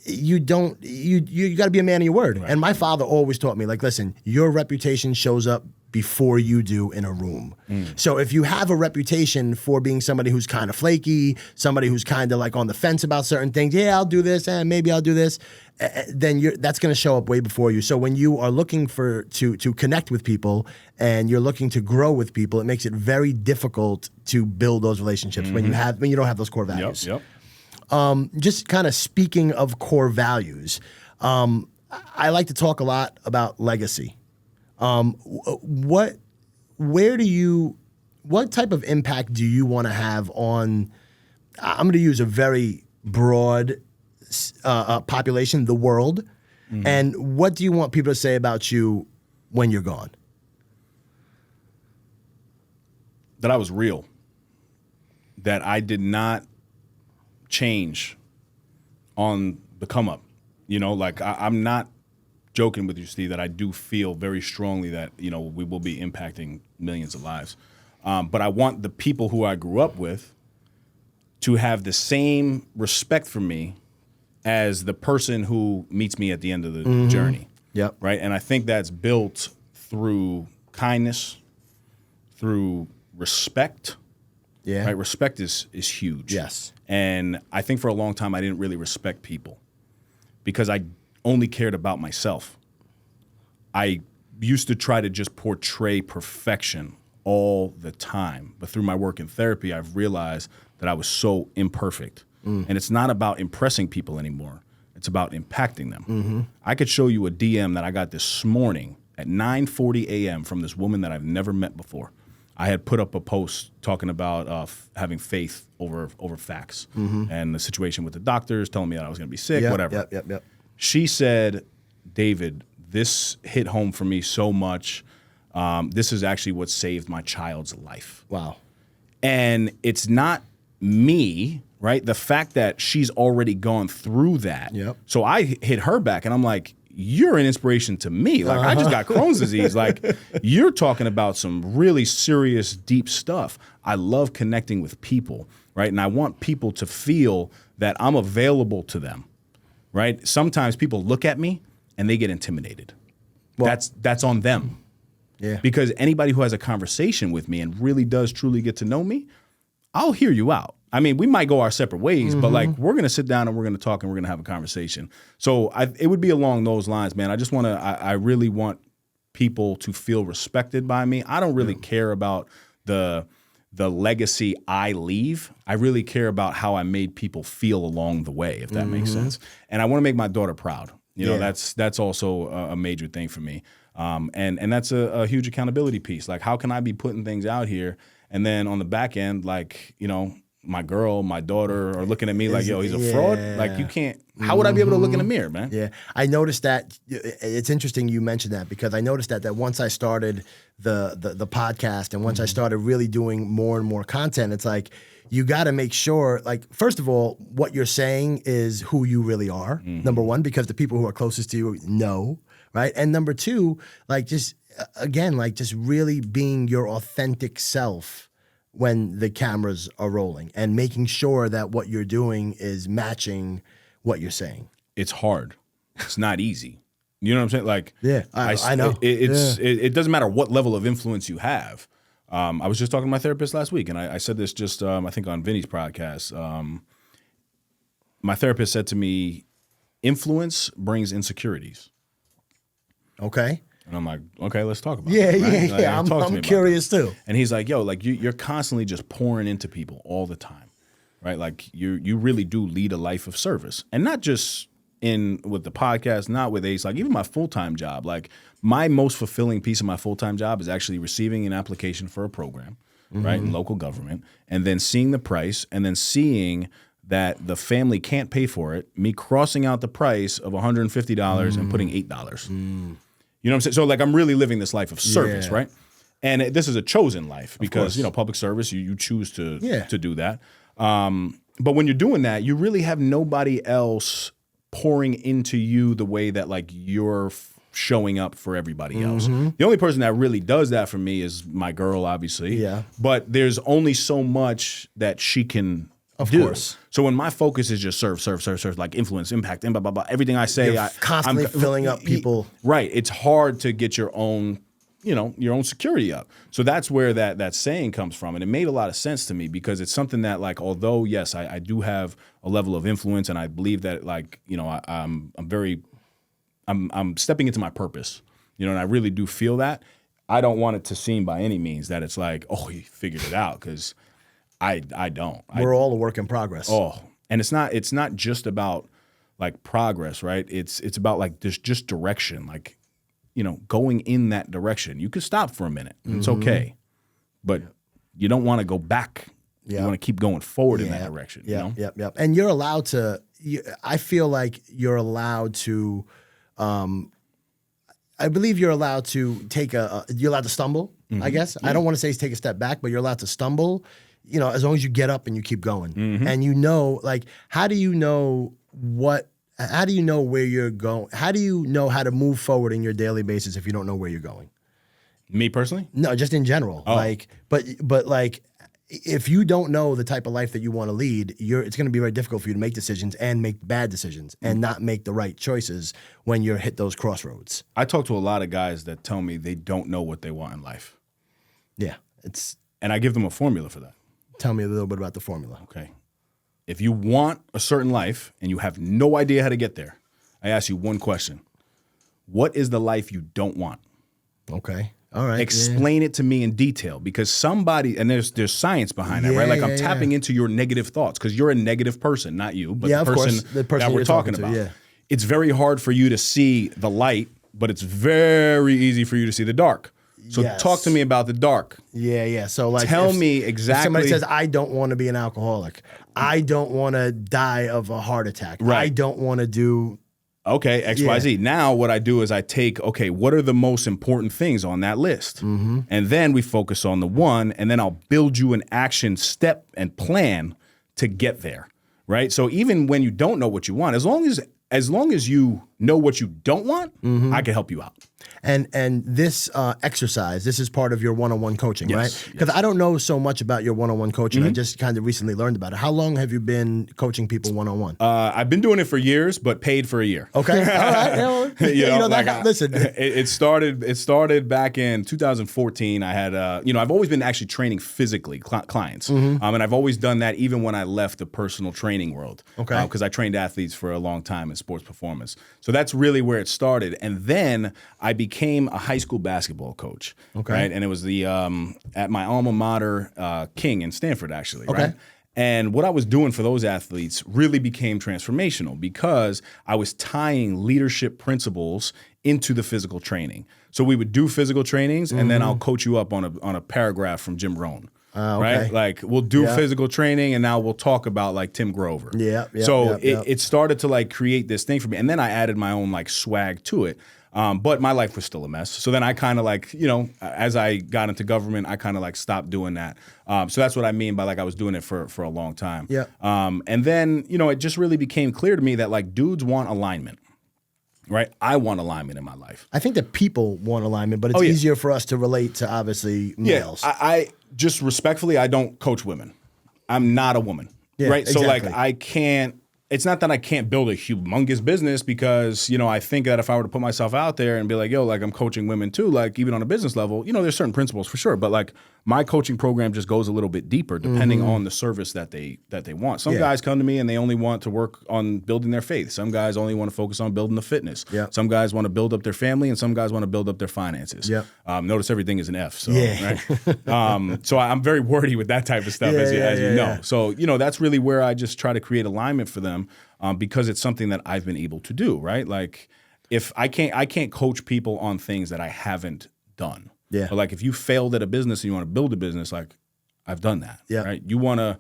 you got to be a man of your word. Right. And my father always taught me, like, listen, your reputation shows up before you do in a room. So if you have a reputation for being somebody who's kind of flaky, somebody who's kind of like on the fence about certain things, I'll do this, and maybe I'll do this, then that's going to show up way before you. So when you are looking to connect with people and you're looking to grow with people, it makes it very difficult to build those relationships when you don't have those core values. Just kind of speaking of core values, I like to talk a lot about legacy. What type of impact do you want to have on, I'm going to use a very broad population, the world, and what do you want people to say about you when you're gone? That I was real. That I did not change on the come up. You know, like I'm not joking with you, Steve, that I do feel very strongly that, you know, we will be impacting millions of lives. But I want the people who I grew up with to have the same respect for me as the person who meets me at the end of the journey. Yep. Right. And I think that's built through kindness, through respect. Yeah. Right. Respect is huge. Yes. And I think for a long time I didn't really respect people because I only cared about myself. I used to try to just portray perfection all the time. But through my work in therapy, I've realized that I was so imperfect. And it's not about impressing people anymore. It's about impacting them. I could show you a DM that I got this morning at 9:40 a.m. from this woman that I've never met before. I had put up a post talking about having faith over facts and the situation with the doctors telling me that I was going to be sick, whatever. Yep. She said, David, this hit home for me so much. This is actually what saved my child's life. Wow. And it's not me, right? The fact that she's already gone through that. Yep. So I hit her back and I'm like, you're an inspiration to me. Like, I just got Crohn's disease. Like, you're talking about some really serious, deep stuff. I love connecting with people, right? And I want people to feel that I'm available to them, right? Sometimes people look at me and they get intimidated. Well, that's on them. Yeah. Because anybody who has a conversation with me and really does truly get to know me, I'll hear you out. I mean, we might go our separate ways, but like, we're going to sit down and we're going to talk and we're going to have a conversation. So it would be along those lines, man. I really want people to feel respected by me. I don't really care about the legacy I leave. I really care about how I made people feel along the way, if that makes sense. And I want to make my daughter proud. You know, that's also a major thing for me. And that's a huge accountability piece. Like, how can I be putting things out here? And then on the back end, like, you know, my girl, my daughter are looking at me like, yo, he's a fraud. Like, you can't, how would I be able to look in the mirror, man? Yeah. I noticed that. It's interesting you mentioned that, because I noticed that once I started the podcast and once I started really doing more and more content, it's like, you got to make sure, like, first of all, what you're saying is who you really are, number one, because the people who are closest to you know, right? And number two, like, just, again, like, just really being your authentic self when the cameras are rolling and making sure that what you're doing is matching what you're saying. It's hard. It's not easy. You know what I'm saying? Like, yeah, I know. It doesn't matter what level of influence you have. I was just talking to my therapist last week, and I said this just, I think, on Vinny's podcast. My therapist said to me, influence brings insecurities. Okay. And I'm like, okay, let's talk about it. Yeah. I'm curious too. And he's like, yo, like, you're constantly just pouring into people all the time, right? Like, you really do lead a life of service, and not just with the podcast, not with Ace, like, even my full-time job. Like, my most fulfilling piece of my full-time job is actually receiving an application for a program, right, in local government, and then seeing the price, and then seeing that the family can't pay for it, me crossing out the price of $150 and putting $8. You know what I'm saying? So, like, I'm really living this life of service, right? And this is a chosen life because, you know, public service, you choose to do that. But when you're doing that, you really have nobody else pouring into you the way that, like, you're showing up for everybody else. The only person that really does that for me is my girl, obviously. Yeah. But there's only so much that she can do. Of course. So when my focus is just serve, like, influence, impact, and blah, blah, blah, everything I say, I'm constantly filling up people. Right. It's hard to get your own, you know, your own security up. So that's where that saying comes from. And it made a lot of sense to me because it's something that, like, although, yes, I do have a level of influence, and I believe that, like, you know, I'm stepping into my purpose, you know, and I really do feel that. I don't want it to seem by any means that it's like, oh, he figured it out, because I don't. We're all a work in progress. Oh, and it's not just about, like, progress, right? It's about, like, this just direction, like, you know, going in that direction. You could stop for a minute. It's okay. But you don't want to go back. You want to keep going forward in that direction. You know? Yep. And you're allowed to, I feel like you're allowed to, I believe you're allowed to you're allowed to stumble, I guess. I don't want to say take a step back, but you're allowed to stumble, you know, as long as you get up and you keep going. And you know, like, how do you know where you're going? How do you know how to move forward in your daily basis if you don't know where you're going? Me personally? No, just in general. Oh. Like, but like, if you don't know the type of life that you want to lead, it's going to be very difficult for you to make decisions and make bad decisions and not make the right choices when you're hit those crossroads. I talk to a lot of guys that tell me they don't know what they want in life. Yeah. And I give them a formula for that. Tell me a little bit about the formula. Okay. If you want a certain life and you have no idea how to get there, I ask you one question. What is the life you don't want? Okay. All right. Explain it to me in detail, because somebody, and there's science behind that, right? Like, I'm tapping into your negative thoughts, because you're a negative person, not you, but the person that we're talking about. Yeah. It's very hard for you to see the light, but it's very easy for you to see the dark. So talk to me about the dark. Yeah. So, like, tell me exactly. If somebody says, I don't want to be an alcoholic. I don't want to die of a heart attack. Right. I don't want to do. Okay, XYZ. Now what I do is I take, okay, what are the most important things on that list? And then we focus on the one, and then I'll build you an action step and plan to get there, right? So even when you don't know what you want, as long as you know what you don't want, I can help you out. And this exercise, this is part of your one-on-one coaching, right? Because I don't know so much about your one-on-one coaching. I just kind of recently learned about it. How long have you been coaching people one-on-one? I've been doing it for years, but paid for a year. Okay, all right. Listen, it started back in 2014. I had, I've always been actually training physically clients, and I've always done that even when I left the personal training world. Okay, because I trained athletes for a long time in sports performance. So that's really where it started, and then I became a high school basketball coach. Okay, right, and it was the at my alma mater, King in Stanford, actually. Okay. Right? And what I was doing for those athletes really became transformational because I was tying leadership principles into the physical training. So we would do physical trainings, and then I'll coach you up on a paragraph from Jim Rohn. Right? Like we'll do physical training, and now we'll talk about like Tim Grover. It started to like create this thing for me, and then I added my own like swag to it. But my life was still a mess. So then I kind of like, as I got into government, I kind of like stopped doing that. So that's what I mean by like I was doing it for a long time. Yeah. And then, it just really became clear to me that like dudes want alignment, right? I want alignment in my life. I think that people want alignment, but it's easier for us to relate to obviously males. I just respectfully, I don't coach women. I'm not a woman, right? Exactly. So like I can't. It's not that I can't build a humongous business because, I think that if I were to put myself out there and be like, yo, like I'm coaching women too, like even on a business level, there's certain principles for sure. But like my coaching program just goes a little bit deeper depending on the service that they want. Some guys come to me and they only want to work on building their faith. Some guys only want to focus on building the fitness. Some guys want to build up their family and some guys want to build up their finances. Notice everything is an F. So, right? So I'm very wordy with that type of stuff, as you know. So, that's really where I just try to create alignment for them. Because it's something that I've been able to do, right? Like, if I can't coach people on things that I haven't done. Yeah. But like, if you failed at a business and you want to build a business, like, I've done that. Yeah. Right. You want to.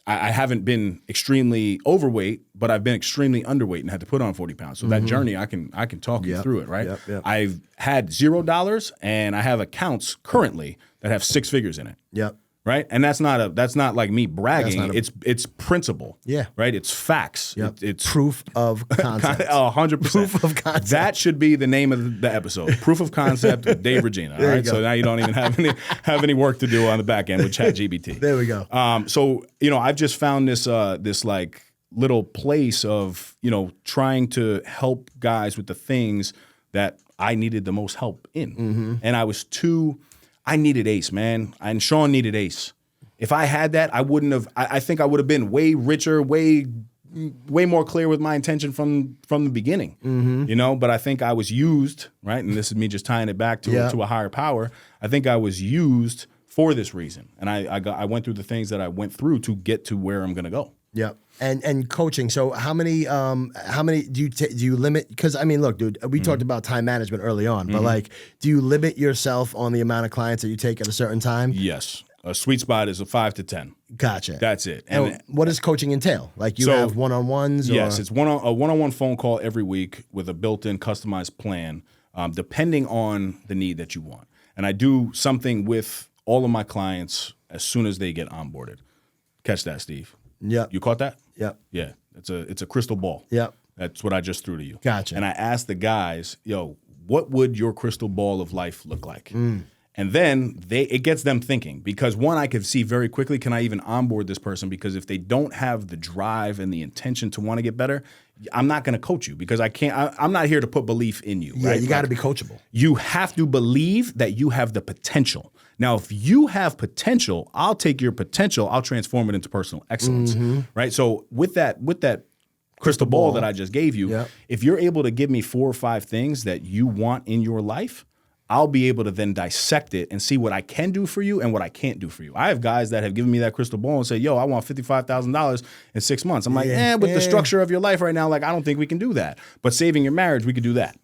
I haven't been extremely overweight, but I've been extremely underweight and had to put on 40 pounds. So that journey, I can talk you through it, right? I've had $0, and I have accounts currently that have 6 figures in it. Yep. Right, and that's not like me bragging. It's principle. Yeah, right. It's facts. Yep. It's proof of concept. 100%. Proof of concept. That should be the name of the episode. Proof of concept with Dave Reggina. All right, so now you don't even have any work to do on the back end with ChatGPT. There we go. So I've just found this like little place of trying to help guys with the things that I needed the most help in, and I needed Ace, man. And Sean needed Ace. If I had that, I wouldn't have. I think I would have been way richer, way more clear with my intention from the beginning. But I think I was used, right? And this is me just tying it back to a higher power. I think I was used for this reason, and I went through the things that I went through to get to where I'm going to go. Yeah. And coaching. So how many do you limit? Because I mean, look, dude, we talked about time management early on, but like, do you limit yourself on the amount of clients that you take at a certain time? Yes. A sweet spot is a 5 to 10. Gotcha. That's it. And what does coaching entail? Like you have one-on-ones? Yes, it's a one-on-one phone call every week with a built-in customized plan, depending on the need that you want. And I do something with all of my clients as soon as they get onboarded. Catch that, Steve. Yeah. You caught that? Yep. Yeah. It's a crystal ball. Yep. That's what I just threw to you. Gotcha. And I asked the guys, what would your crystal ball of life look like? And then it gets them thinking, because one, I could see very quickly, can I even onboard this person? Because if they don't have the drive and the intention to want to get better, I'm not going to coach you, because I'm not here to put belief in you. Yeah, right? You got to be coachable. You have to believe that you have the potential. Now, if you have potential, I'll take your potential, I'll transform it into personal excellence, right? So with that crystal ball that I just gave you, if you're able to give me 4 or 5 things that you want in your life, I'll be able to then dissect it and see what I can do for you and what I can't do for you. I have guys that have given me that crystal ball and say, yo, I want $55,000 in 6 months. I'm like, with the structure of your life right now, like, I don't think we can do that. But saving your marriage, we could do that.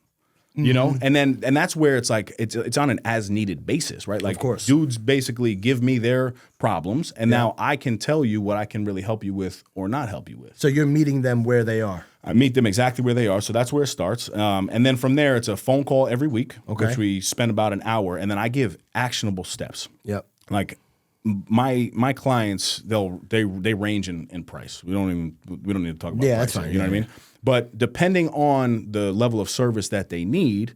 And that's where it's like it's on an as needed basis, right? Like, of course, dudes basically give me their problems, and now I can tell you what I can really help you with or not help you with. So you're meeting them where they are. I meet them exactly where they are. So that's where it starts. And then from there, it's a phone call every week, which we spend about an hour, and then I give actionable steps. Yep. Like, my clients, they range in price. We don't need to talk about price. That's fine. You know what I mean? But depending on the level of service that they need,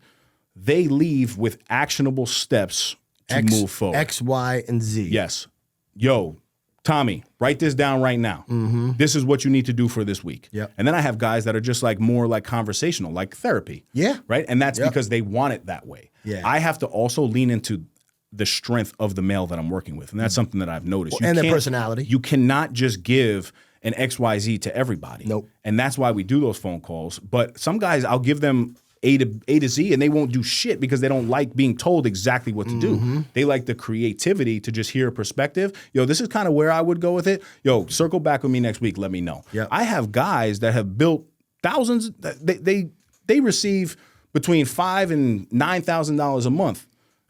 they leave with actionable steps to move forward. X, Y, and Z. Yes. Yo, Tommy, write this down right now. Mm-hmm. This is what you need to do for this week. Yep. And then I have guys that are just like more like conversational, like therapy. Yeah. Right? And that's because they want it that way. Yeah. I have to also lean into the strength of the male that I'm working with. And that's something that I've noticed. And their personality. You cannot just give an XYZ to everybody. Nope. And that's why we do those phone calls. But some guys, I'll give them A to Z, and they won't do shit because they don't like being told exactly what to do. They like the creativity to just hear a perspective. Yo, this is kind of where I would go with it. Yo, circle back with me next week. Let me know. Yep. I have guys that have built thousands. They receive between $5,000 and $9,000 a month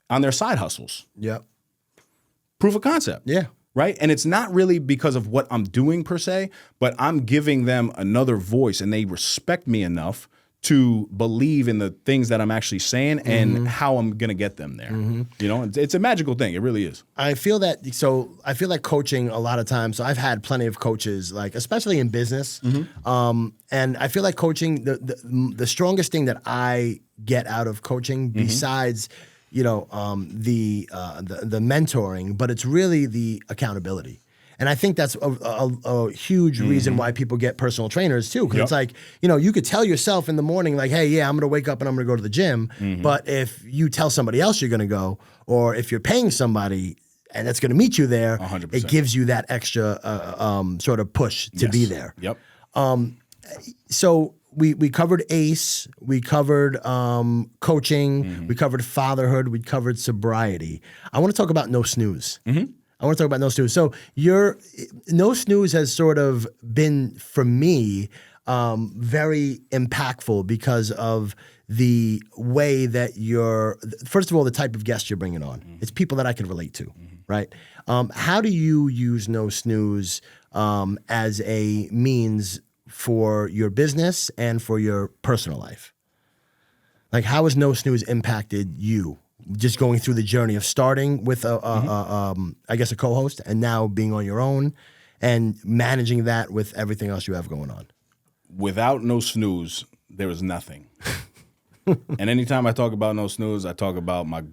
on their side hustles. Yep. Proof of concept. Yeah. Right? And it's not really because of what I'm doing per se, but I'm giving them another voice, and they respect me enough to believe in the things that I'm actually saying and how I'm going to get them there. You know, it's a magical thing. It really is. I feel like coaching a lot of times. So I've had plenty of coaches, like especially in business, and I feel like coaching the strongest thing that I get out of coaching, besides the mentoring, but it's really the accountability. And I think that's a huge reason why people get personal trainers too. Because it's like, you could tell yourself in the morning, like, hey, yeah, I'm going to wake up and I'm going to go to the gym. But if you tell somebody else you're going to go, or if you're paying somebody and that's going to meet you there, 100%. It gives you that extra sort of push to be there. Yep. So we covered ACE, we covered coaching, we covered fatherhood, we covered sobriety. I want to talk about no snooze. I want to talk about no snooze. So no snooze has sort of been, for me, very impactful because of the way that first of all, the type of guests you're bringing on. It's people that I can relate to, right? How do you use no snooze as a means for your business and for your personal life? Like, how has no snooze impacted you? Just going through the journey of starting with I guess a co-host, and now being on your own and managing that with everything else you have going on. Without no snooze, there is nothing. And anytime I talk about no snooze, I talk about my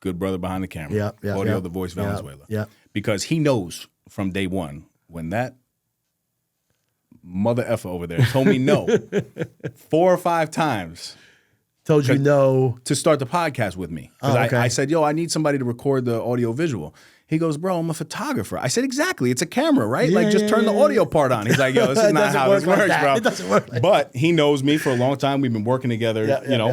good brother behind the camera, Audio the Voice Valenzuela. Yeah. Because he knows from day one when that mother effer over there told me no 4 or 5 times. Told you no. To start the podcast with me. Because I said, yo, I need somebody to record the audio visual. He goes, bro, I'm a photographer. I said, exactly. It's a camera, right? Just turn the audio part on. He's like, yo, this is not how this works, bro. It doesn't work like But he knows me for a long time. We've been working together,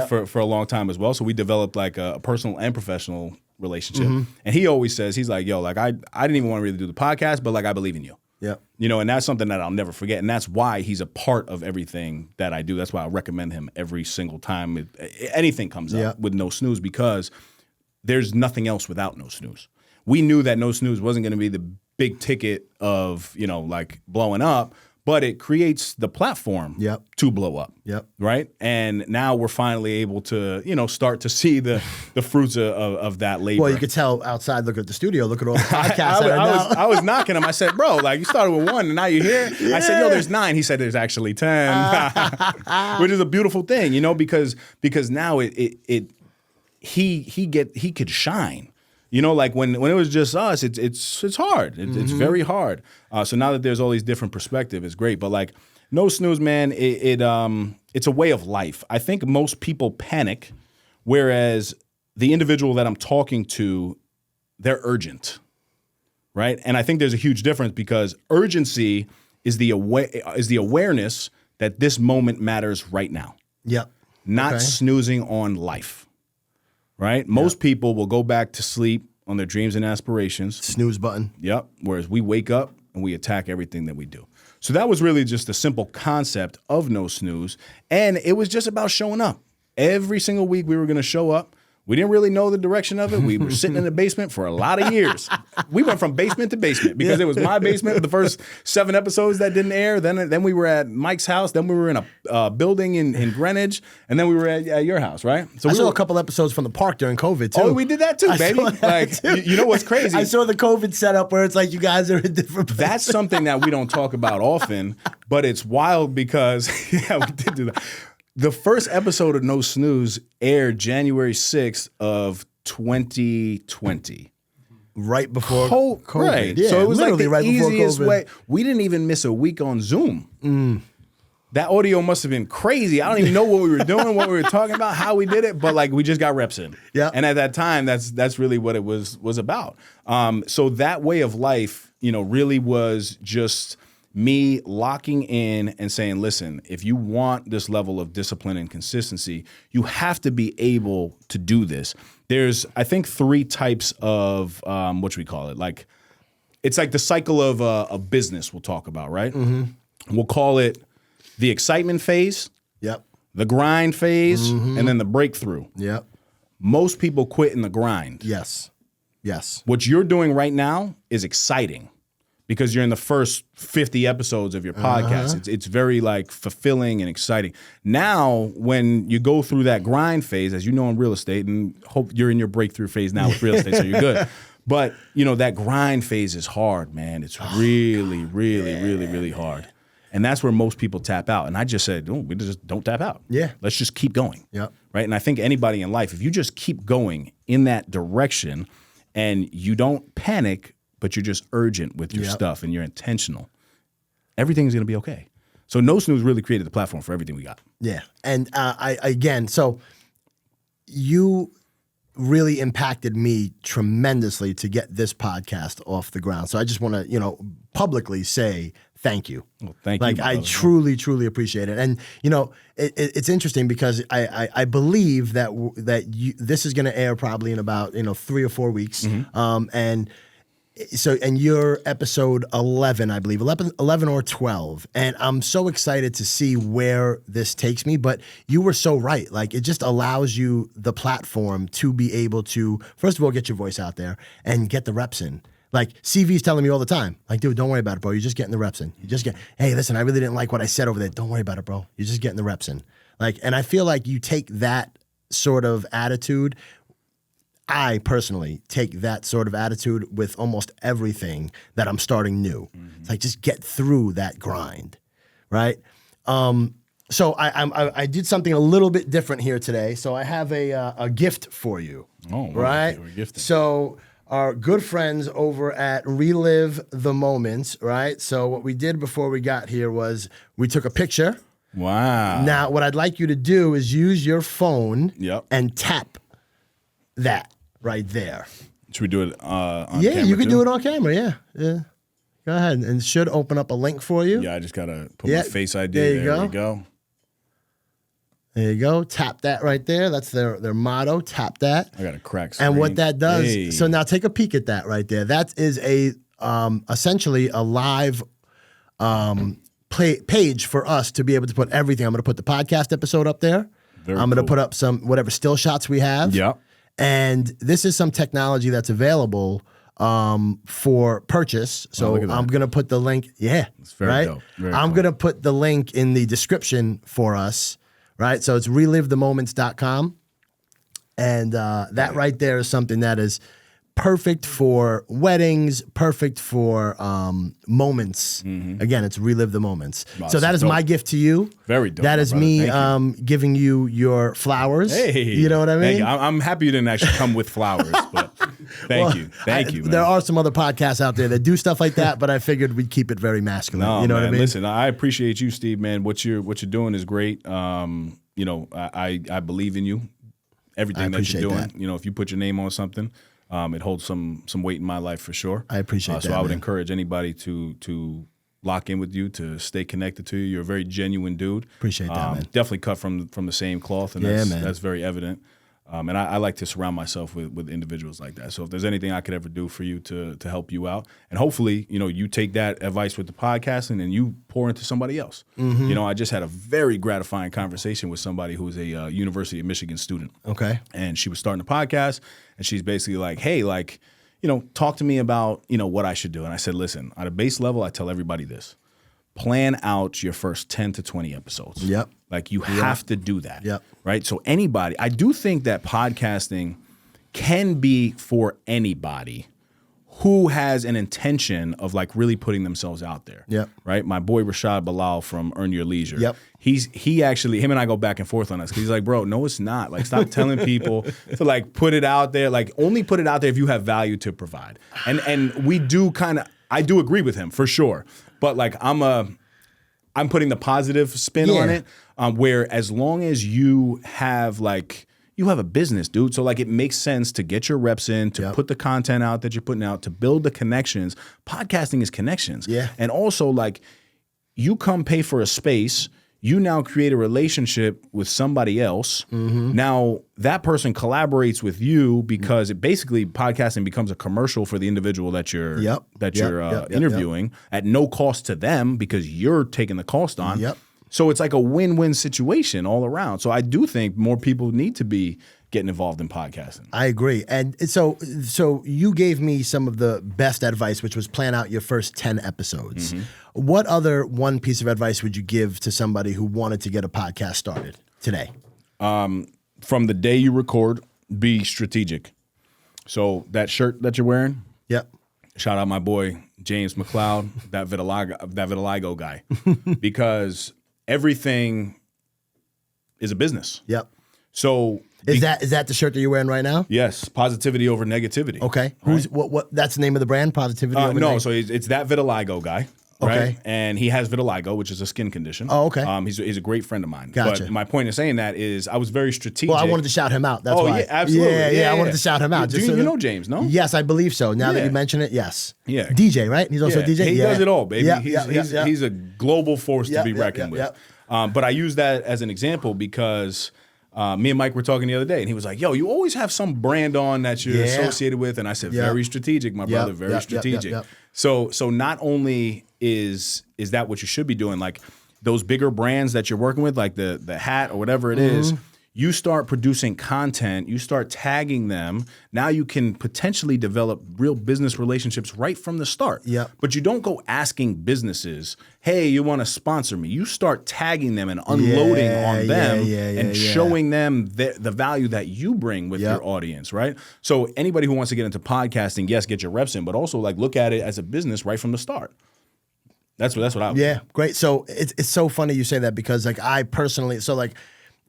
for a long time as well. So we developed like a personal and professional relationship. And he always says, he's like, yo, like I didn't even want to really do the podcast, but like I believe in you. Yeah. And that's something that I'll never forget. And that's why he's a part of everything that I do. That's why I recommend him every single time anything comes up with no snooze, because there's nothing else without no snooze. We knew that no snooze wasn't going to be the big ticket of, like blowing up, but it creates the platform to blow up. Yep. Right. And now we're finally able to, start to see the fruits of that labor. Well, you could tell outside, look at the studio, look at all the podcasts. I was knocking him. I said, bro, like you started with 1 and now you're here. Yeah. I said, yo, there's 9. He said, there's actually 10, which is a beautiful thing, because now he could shine. Like when it was just us, it's hard. It's very hard. So now that there's all these different perspectives, it's great. But like no snooze, man, it's a way of life. I think most people panic, whereas the individual that I'm talking to, they're urgent, right? And I think there's a huge difference, because urgency is the awareness that this moment matters right now. Yep. Not snoozing on life. Right? Most people will go back to sleep on their dreams and aspirations. Snooze button. Yep. Whereas we wake up and we attack everything that we do. So that was really just a simple concept of no snooze. And it was just about showing up. Every single week we were going to show up. We didn't really know the direction of it. We were sitting in the basement for a lot of years. We went from basement to basement because it was my basement. The first 7 episodes that didn't air. Then we were at Mike's house. Then we were in a building in Greenwich. And then we were at your house, right? So I saw a couple episodes from the park during COVID, too. Oh, we did that, too, baby. Like, you know what's crazy? I saw the COVID setup where it's like you guys are in different places. That's something that we don't talk about often, but it's wild because, yeah, we did do that. The first episode of No Snooze aired January 6th of 2020. Right before COVID. Right. Yeah, so it was literally like the right before easiest COVID. way. We didn't even miss a week on Zoom. That audio must have been crazy. I don't even know what we were doing, what we were talking about, how we did it, but like we just got reps in. Yeah. And at that time, that's really what it was about. So that way of life, really was just me locking in and saying, listen, if you want this level of discipline and consistency, you have to be able to do this. There's, I think, 3 types of, what should we call it? Like, it's like the cycle of a business we'll talk about, right? Mm-hmm. We'll call it the excitement phase, Yep. the grind phase, and then the breakthrough. Yep. Most people quit in the grind. Yes. What you're doing right now is exciting because you're in the first 50 episodes of your podcast. It's very like fulfilling and exciting. Now, when you go through that grind phase, as you know in real estate, and hope you're in your breakthrough phase now with real estate, so you're good. But that grind phase is hard, man. It's really, really, really, really hard. And that's where most people tap out. And I just said, we just don't tap out. Yeah. Let's just keep going. Yep. Right. And I think anybody in life, if you just keep going in that direction and you don't panic, but you're just urgent with your stuff and you're intentional, everything's going to be okay. So No Snooze really created the platform for everything we got. Yeah. And so you really impacted me tremendously to get this podcast off the ground. So I just want to, publicly say thank you. Well, thank you. Like I truly, truly appreciate it. And it's interesting because I believe that this is going to air probably in about 3 or 4 weeks. And you're episode 11, I believe, 11 or 12. And I'm so excited to see where this takes me. But you were so right. Like, it just allows you the platform to be able to, first of all, get your voice out there and get the reps in. Like, CV's telling me all the time, like, dude, don't worry about it, bro. You're just getting the reps in. Hey, listen, I really didn't like what I said over there. Don't worry about it, bro. You're just getting the reps in. Like, and I feel like you take that sort of attitude. I personally take that sort of attitude with almost everything that I'm starting new. It's like, just get through that grind, right? So I did something a little bit different here today. So I have a gift for you. Oh, right? We're gifting. So our good friends over at Relive the Moments, right? So what we did before we got here was we took a picture. Wow. Now, what I'd like you to do is use your phone and tap that right there. Should we do it on camera? Yeah, you can too? do it on camera, yeah. Go ahead, and it should open up a link for you. Yeah, I just got to put my Face ID. There you we go. There you go. Tap that right there. That's their motto. Tap that. I got a crack screen. And what that does, so now take a peek at that right there. That is essentially a live page for us to be able to put everything. I'm going to put the podcast episode up there. I'm going to put up some whatever still shots we have. Yeah. And this is some technology that's available for purchase. So I'm going to put the link. Yeah. It's very dope. I'm going to put the link in the description for us. Right. So it's relivethemoments.com. And that right there is something that is perfect for weddings, perfect for moments. Again, it's Relive the Moments. Wow, so that is dope. My gift to you. Very dope. That is me giving you your flowers. Hey, you know what I mean? I'm happy you didn't actually come with flowers, but thank you. Thank you, man. There are some other podcasts out there that do stuff like that, but I figured we'd keep it very masculine. No, you know man, what I mean? Listen, I appreciate you, Steve, man. What you're doing is great. I believe in you. Everything that you're doing. That. If you put your name on something, it holds some weight in my life for sure. I appreciate that. So I would encourage anybody to lock in with you, to stay connected to you. You're a very genuine dude. Appreciate that, man. Definitely cut from the same cloth, and that's very evident. And I like to surround myself with individuals like that. So if there's anything I could ever do for you to help you out, and hopefully, you take that advice with the podcasting and you pour into somebody else. I just had a very gratifying conversation with somebody who was a University of Michigan student. Okay. And she was starting a podcast, and she's basically like, hey, talk to me about, what I should do. And I said, listen, at a base level, I tell everybody this. Plan out your first 10 to 20 episodes. Yep. Like you have to do that. Yep. Right? So I do think that podcasting can be for anybody who has an intention of really putting themselves out there. Yep. Right? My boy Rashad Bilal from Earn Your Leisure. Yep. Him and I go back and forth on this. He's like, bro, no, it's not. Stop telling people to put it out there. Only put it out there if you have value to provide. And we do I do agree with him for sure. But I'm putting the positive spin on it, where as long as you have a business, dude. So it makes sense to get your reps in, to put the content out that you're putting out, to build the connections. Podcasting is connections. Yeah. And also you come pay for a space. You now create a relationship with somebody else. Now that person collaborates with you because podcasting becomes a commercial for the individual that you're interviewing at no cost to them because you're taking the cost on. Yep. So it's a win-win situation all around. So I do think more people need to be getting involved in podcasting. I agree. And so you gave me some of the best advice, which was plan out your first 10 episodes. What other one piece of advice would you give to somebody who wanted to get a podcast started today? From the day you record, be strategic. So that shirt that you're wearing, Yep. shout out my boy, James McLeod, that vitiligo guy, because everything is a business. Yep. So Is that the shirt that you're wearing right now? yes, positivity over negativity. Okay. Right? Who's what? That's the name of the brand. Positivity. Over No, name? so it's that vitiligo guy. Right? Okay. And he has vitiligo, which is a skin condition. Oh, okay. He's a great friend of mine. Gotcha. But my point in saying that is I was very strategic. Well, I wanted to shout him out. That's why. yeah, absolutely. Yeah, I wanted to shout him out. You know James, no? Yes, I believe so. Now that Yeah. you mention it, yes. Yeah. DJ, right? He's also a DJ. He does it all, baby. Yeah, He's a global force to be reckoned with. yeah. But I use that as an example because me and Mike were talking the other day, and he was like, yo, you always have some brand on that you're associated with. And I said, very strategic, my brother, very strategic. So not only is that what you should be doing, those bigger brands that you're working with, like the hat or whatever it is, you start producing content, you start tagging them. Now you can potentially develop real business relationships right from the start. Yep. But you don't go asking businesses, hey, you want to sponsor me? You start tagging them and unloading on them and showing them the value that you bring with your audience, right? So anybody who wants to get into podcasting, yes, get your reps in, but also look at it as a business right from the start. That's what I would do. Yeah, great. So it's so funny you say that because I personally,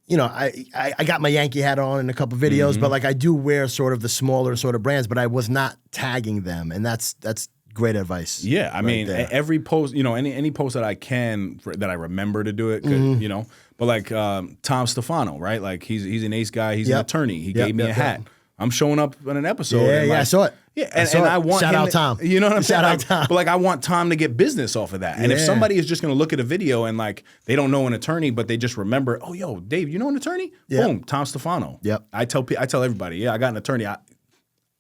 I got my Yankee hat on in a couple videos, but I do wear sort of the smaller sort of brands, but I was not tagging them, and that's great advice. Yeah, I mean, every post, any post that I can that I remember to do it, but Tom Stefano, right? He's an ace guy, he's an attorney. He gave me a hat. I'm showing up in an episode. Yeah, I saw it. Yeah, and I want shout him out Tom. You know what I'm saying? Shout out Tom. But I want Tom to get business off of that. And if somebody is just going to look at a video and they don't know an attorney, but they just remember, oh, yo, Dave, you know an attorney? Yep. Boom, Tom Stefano. Yep. I tell everybody, yeah, I got an attorney.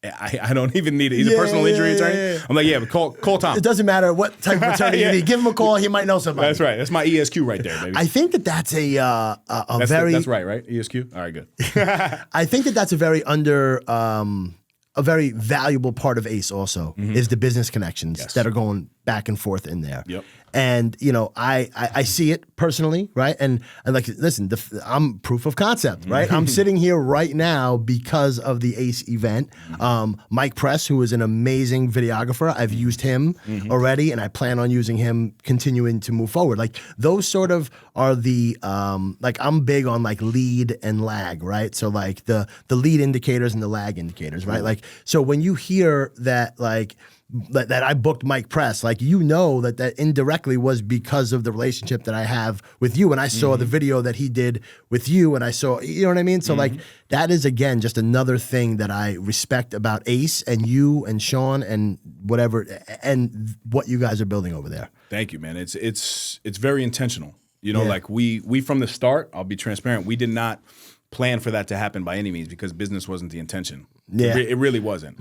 I don't even need it. He's a personal injury attorney. Yeah. I'm but call Tom. It doesn't matter what type of attorney you need. Give him a call. He might know somebody. That's right. That's my ESQ right there, baby. I think that's that's right? ESQ? All right, good. I think that's a very a very valuable part of ACE also is the business connections that are going back and forth in there. Yep. And, I see it personally, right? And listen, I'm proof of concept, right? I'm sitting here right now because of the ACE event. Mike Press, who is an amazing videographer, I've used him already, and I plan on using him continuing to move forward. Those sort of are the, I'm big on lead and lag, right? So the lead indicators and the lag indicators, right? So when you hear that, that I booked Mike Press, that indirectly was because of the relationship that I have with you. And I saw the video that he did with you, and I saw, you know what I mean? So that is, again, just another thing that I respect about ACE and you and Sean and whatever, and what you guys are building over there. Thank you, man. It's very intentional. We from the start, I'll be transparent, we did not plan for that to happen by any means because business wasn't the intention. Yeah. It really wasn't.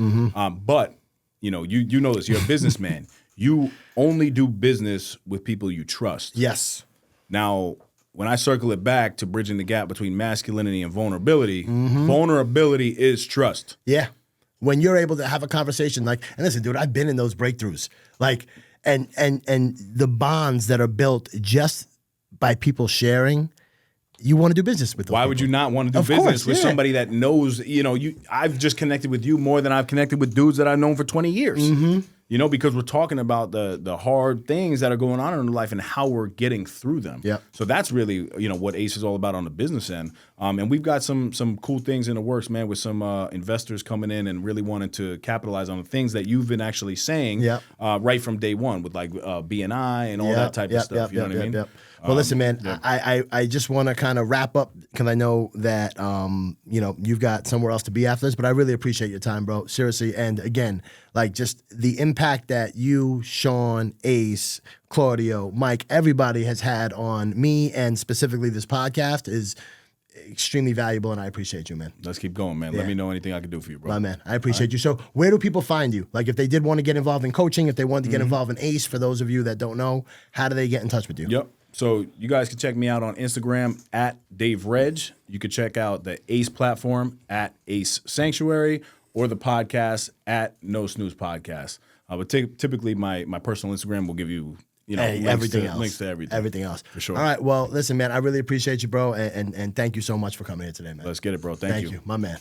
But you know, you know this. You're a businessman. You only do business with people you trust. Yes. Now, when I circle it back to bridging the gap between masculinity and vulnerability, vulnerability is trust. Yeah. When you're able to have a conversation like, and listen, dude, I've been in those breakthroughs. Like, and the bonds that are built just by people sharing, you want to do business with them. Why would you not want to do business with somebody that knows, you know, I've just connected with you more than I've connected with dudes that I've known for 20 years. You know, because we're talking about the hard things that are going on in our life and how we're getting through them. Yep. So that's really, you know, what ACE is all about on the business end. And we've got some cool things in the works, man, with some investors coming in and really wanting to capitalize on the things that you've been actually saying right from day one with like BNI and all that type of stuff. You know what I mean? Well, listen, man, I just want to kind of wrap up because I know that, you know, you've got somewhere else to be after this, but I really appreciate your time, bro. Seriously. And again, like just the impact that you, Sean, Ace, Claudio, Mike, everybody has had on me and specifically this podcast is extremely valuable, and I appreciate you, man. Let's keep going, man. Let me know anything I can do for you, bro. My man, I appreciate you. So where do people find you? Like if they did want to get involved in coaching, if they wanted to get involved in ACE, for those of you that don't know, how do they get in touch with you? Yep. So you guys can check me out on Instagram at Dave Reg. You can check out the ACE platform at ACE Sanctuary or the podcast at No Snooze Podcast. But typically my personal Instagram will give you, you know, links to everything. Everything else. For sure. All right. Well, listen, man, I really appreciate you, bro. And thank you so much for coming here today, man. Let's get it, bro. Thank you. My man.